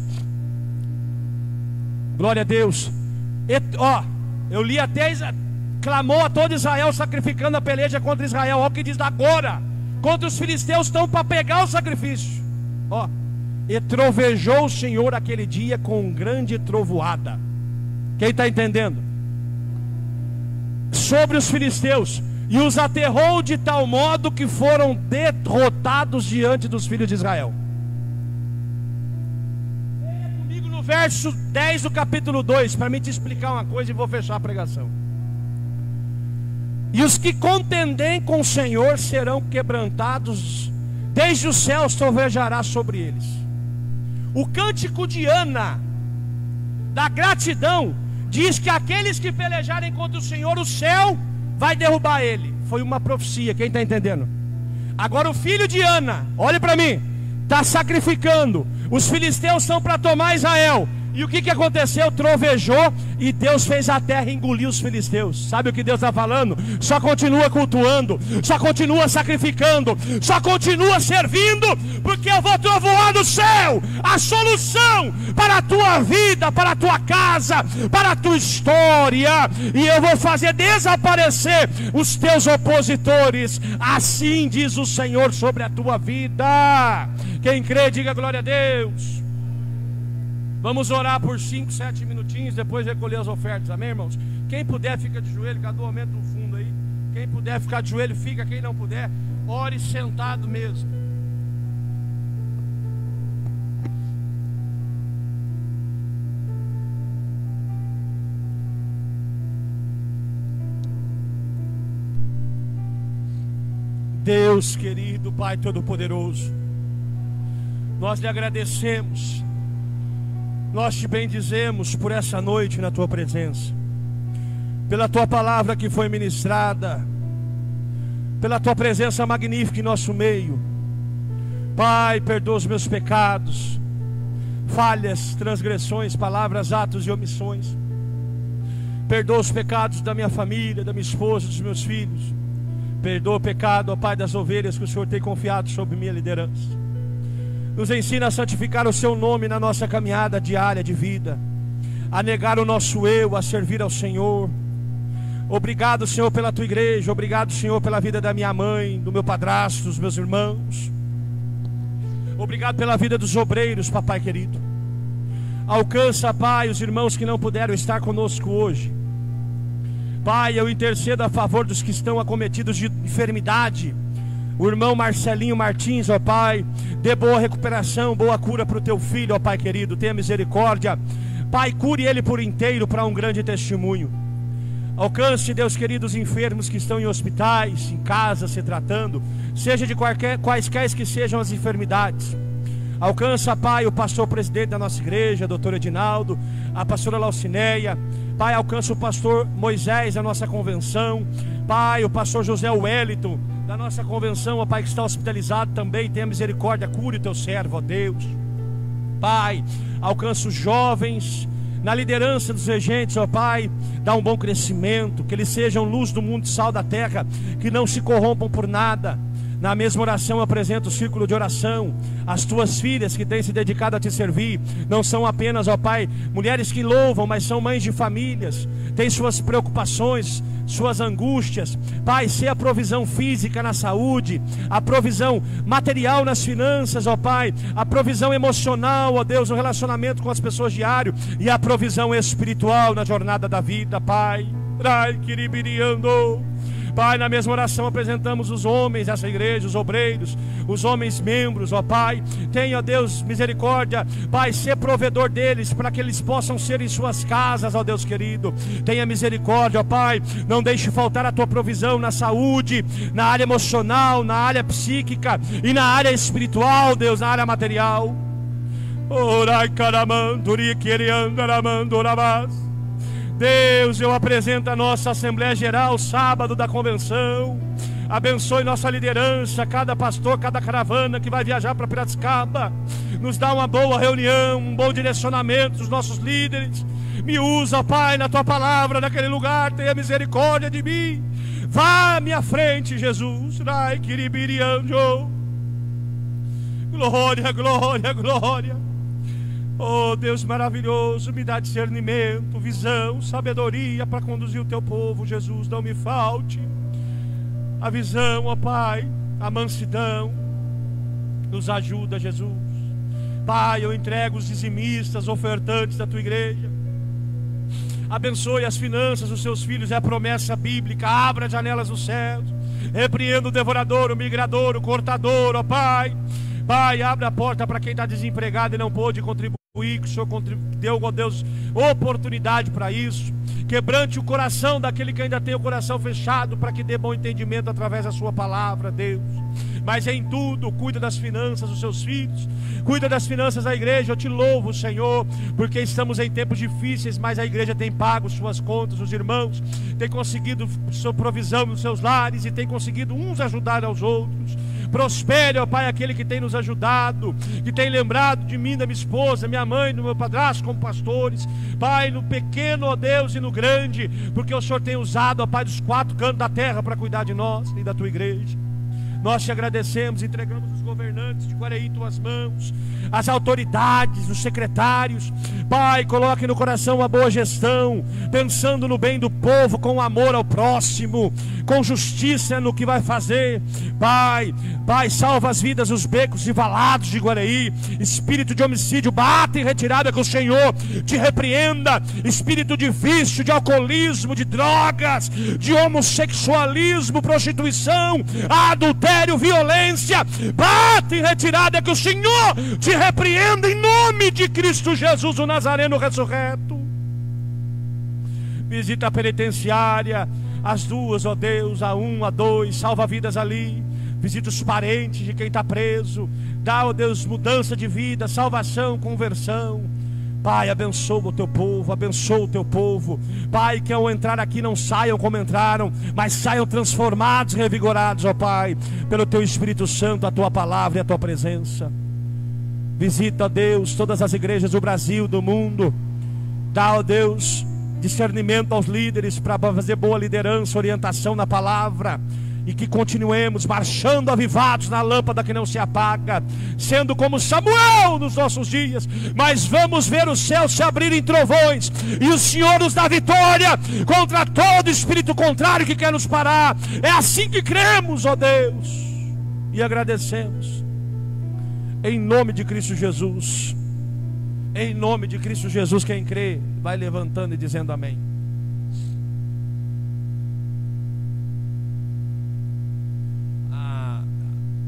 glória a Deus, eu li até, clamou a todo Israel, sacrificando a peleja contra Israel. Olha o que diz agora, contra os filisteus estão para pegar o sacrifício. E trovejou o Senhor aquele dia com grande trovoada. Quem está entendendo? Sobre os filisteus, e os aterrou de tal modo que foram derrotados diante dos filhos de Israel. Verso 10 do capítulo 2, para me te explicar uma coisa e vou fechar a pregação. E os que contendem com o Senhor serão quebrantados desde os céus trovejará sobre eles. O cântico de Ana, da gratidão, diz que aqueles que pelejarem contra o Senhor, o céu vai derrubar ele. Foi uma profecia, quem está entendendo? Agora o filho de Ana, olhe para mim, está sacrificando. Os filisteus estão para tomar Israel. E o que aconteceu? Trovejou e Deus fez a terra engolir os filisteus. Sabe o que Deus está falando? Só continua cultuando, só continua sacrificando, só continua servindo, porque eu vou trovoar do céu a solução para a tua vida, para a tua casa, para a tua história. E eu vou fazer desaparecer os teus opositores. Assim diz o Senhor sobre a tua vida. Quem crê, diga glória a Deus. Vamos orar por 5, 7 minutinhos, depois recolher as ofertas, amém, irmãos? Quem puder, fica de joelho, cada um aumenta o fundo aí. Quem puder ficar de joelho, fica. Quem não puder, ore sentado mesmo. Deus querido, Pai Todo-Poderoso, nós lhe agradecemos. Nós te bendizemos por essa noite na tua presença, pela tua palavra que foi ministrada, pela tua presença magnífica em nosso meio. Pai, perdoa os meus pecados, falhas, transgressões, palavras, atos e omissões. Perdoa os pecados da minha família, da minha esposa, dos meus filhos. Perdoa o pecado, ó Pai, das ovelhas que o Senhor tem confiado sobre minha liderança. Nos ensina a santificar o seu nome na nossa caminhada diária de vida, a negar o nosso eu, a servir ao Senhor. Obrigado, Senhor, pela tua igreja. Obrigado, Senhor, pela vida da minha mãe, do meu padrasto, dos meus irmãos. Obrigado pela vida dos obreiros, papai querido. Alcança, Pai, os irmãos que não puderam estar conosco hoje. Pai, eu intercedo a favor dos que estão acometidos de enfermidade. O irmão Marcelinho Martins, ó Pai, dê boa recuperação, boa cura para o teu filho, ó Pai querido, tenha misericórdia. Pai, cure ele por inteiro para um grande testemunho. Alcance, Deus querido, os enfermos que estão em hospitais, em casa, se tratando, seja de quaisquer que sejam as enfermidades. Alcança, Pai, o pastor presidente da nossa igreja, doutor Edinaldo, a pastora Laucineia. Pai, alcança o pastor Moisés da nossa convenção. Pai, o pastor José Wellington da nossa convenção, ó Pai, que está hospitalizado também, tenha misericórdia, cure o teu servo, ó Deus. Pai, alcança os jovens na liderança dos regentes, ó Pai, dá um bom crescimento, que eles sejam luz do mundo e sal da terra, que não se corrompam por nada. Na mesma oração eu apresento o círculo de oração. As tuas filhas que têm se dedicado a te servir não são apenas, ó Pai, mulheres que louvam, mas são mães de famílias, têm suas preocupações, suas angústias. Pai, ser a provisão física na saúde, a provisão material nas finanças, ó Pai, a provisão emocional, ó Deus, no relacionamento com as pessoas diário, e a provisão espiritual na jornada da vida, Pai. Ai, quiribiriando. Pai, na mesma oração apresentamos os homens dessa igreja, os obreiros, os homens membros, ó Pai. Tenha, ó Deus, misericórdia, Pai, ser provedor deles, para que eles possam ser em suas casas, ó Deus querido. Tenha misericórdia, ó Pai, não deixe faltar a tua provisão na saúde, na área emocional, na área psíquica e na área espiritual, Deus, na área material. Orai caramanduri queriandaramandorabás. Deus, eu apresento a nossa Assembleia Geral, sábado da convenção. Abençoe nossa liderança, cada pastor, cada caravana que vai viajar para Piracicaba. Nos dá uma boa reunião, um bom direcionamento dos nossos líderes. Me usa, Pai, na tua palavra, naquele lugar, tenha misericórdia de mim. Vá à minha frente, Jesus. Rai, quiribirianjo. Glória, glória, glória. Oh Deus maravilhoso, me dá discernimento, visão, sabedoria para conduzir o teu povo, Jesus. Não me falte a visão, ó Pai, a mansidão. Nos ajuda, Jesus. Pai, eu entrego os dizimistas, ofertantes da tua igreja. Abençoe as finanças dos seus filhos, é a promessa bíblica. Abra as janelas dos céus. Repreenda o devorador, o migrador, o cortador, ó Pai. Pai, abre a porta para quem está desempregado e não pôde contribuir, que o Senhor deu, ó Deus, oportunidade para isso. Quebrante o coração daquele que ainda tem o coração fechado, para que dê bom entendimento através da sua palavra, Deus. mas em tudo cuida das finanças dos seus filhos, cuida das finanças da igreja. Eu te louvo, Senhor, porque estamos em tempos difíceis, mas a igreja tem pago suas contas, os irmãos têm conseguido sua provisão nos seus lares e têm conseguido uns ajudar aos outros. Prospere, ó Pai, aquele que tem nos ajudado, que tem lembrado de mim, da minha esposa, minha mãe, do meu padrasto como pastores, Pai, no pequeno, ó Deus, e no grande, porque o Senhor tem usado, ó Pai, dos 4 cantos da terra para cuidar de nós e da tua igreja. Nós te agradecemos, entregamos os governantes de Guareí em tuas mãos, as autoridades, os secretários. Pai, coloque no coração a boa gestão, pensando no bem do povo, com amor ao próximo, com justiça no que vai fazer. Pai, salva as vidas dos becos e valados de Guareí. Espírito de homicídio, bata em retirada, que o Senhor te repreenda. Espírito de vício, de alcoolismo, de drogas, de homossexualismo, prostituição, adultério, violência, bata em retirada, que o Senhor te repreenda em nome de Cristo Jesus, o Nazareno ressurreto. Visita a penitenciária, as 2, ó Deus, a 1, a 2, salva vidas ali. Visita os parentes de quem está preso, dá, ó Deus, mudança de vida, salvação, conversão. Pai, abençoa o teu povo, abençoa o teu povo. Pai, que ao entrar aqui não saiam como entraram, mas saiam transformados, revigorados, ó Pai, pelo teu Espírito Santo, a tua palavra e a tua presença. Visita, ó Deus, todas as igrejas do Brasil, do mundo. Dá, ó Deus, discernimento aos líderes para fazer boa liderança, orientação na palavra. E que continuemos marchando avivados na lâmpada que não se apaga, sendo como Samuel nos nossos dias. Mas vamos ver o céu se abrir em trovões, e o Senhor nos dá vitória contra todo espírito contrário que quer nos parar. É assim que cremos, ó Deus, e agradecemos. Em nome de Cristo Jesus. Em nome de Cristo Jesus, quem crê vai levantando e dizendo amém.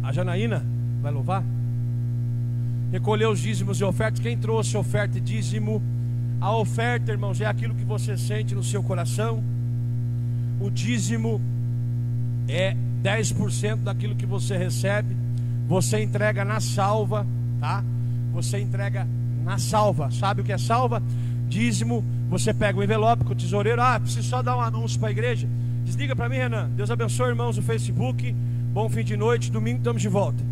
A Janaína vai louvar. Recolheu os dízimos e ofertas. Quem trouxe oferta e dízimo? A oferta, irmãos, é aquilo que você sente no seu coração. O dízimo é 10% daquilo que você recebe. Você entrega na salva, tá? Você entrega na salva. Sabe o que é salva? Dízimo, você pega o envelope com o tesoureiro. Preciso só dar um anúncio para a igreja. Desliga para mim, Renan. Deus abençoe, irmãos do Facebook. Bom fim de noite, domingo estamos de volta.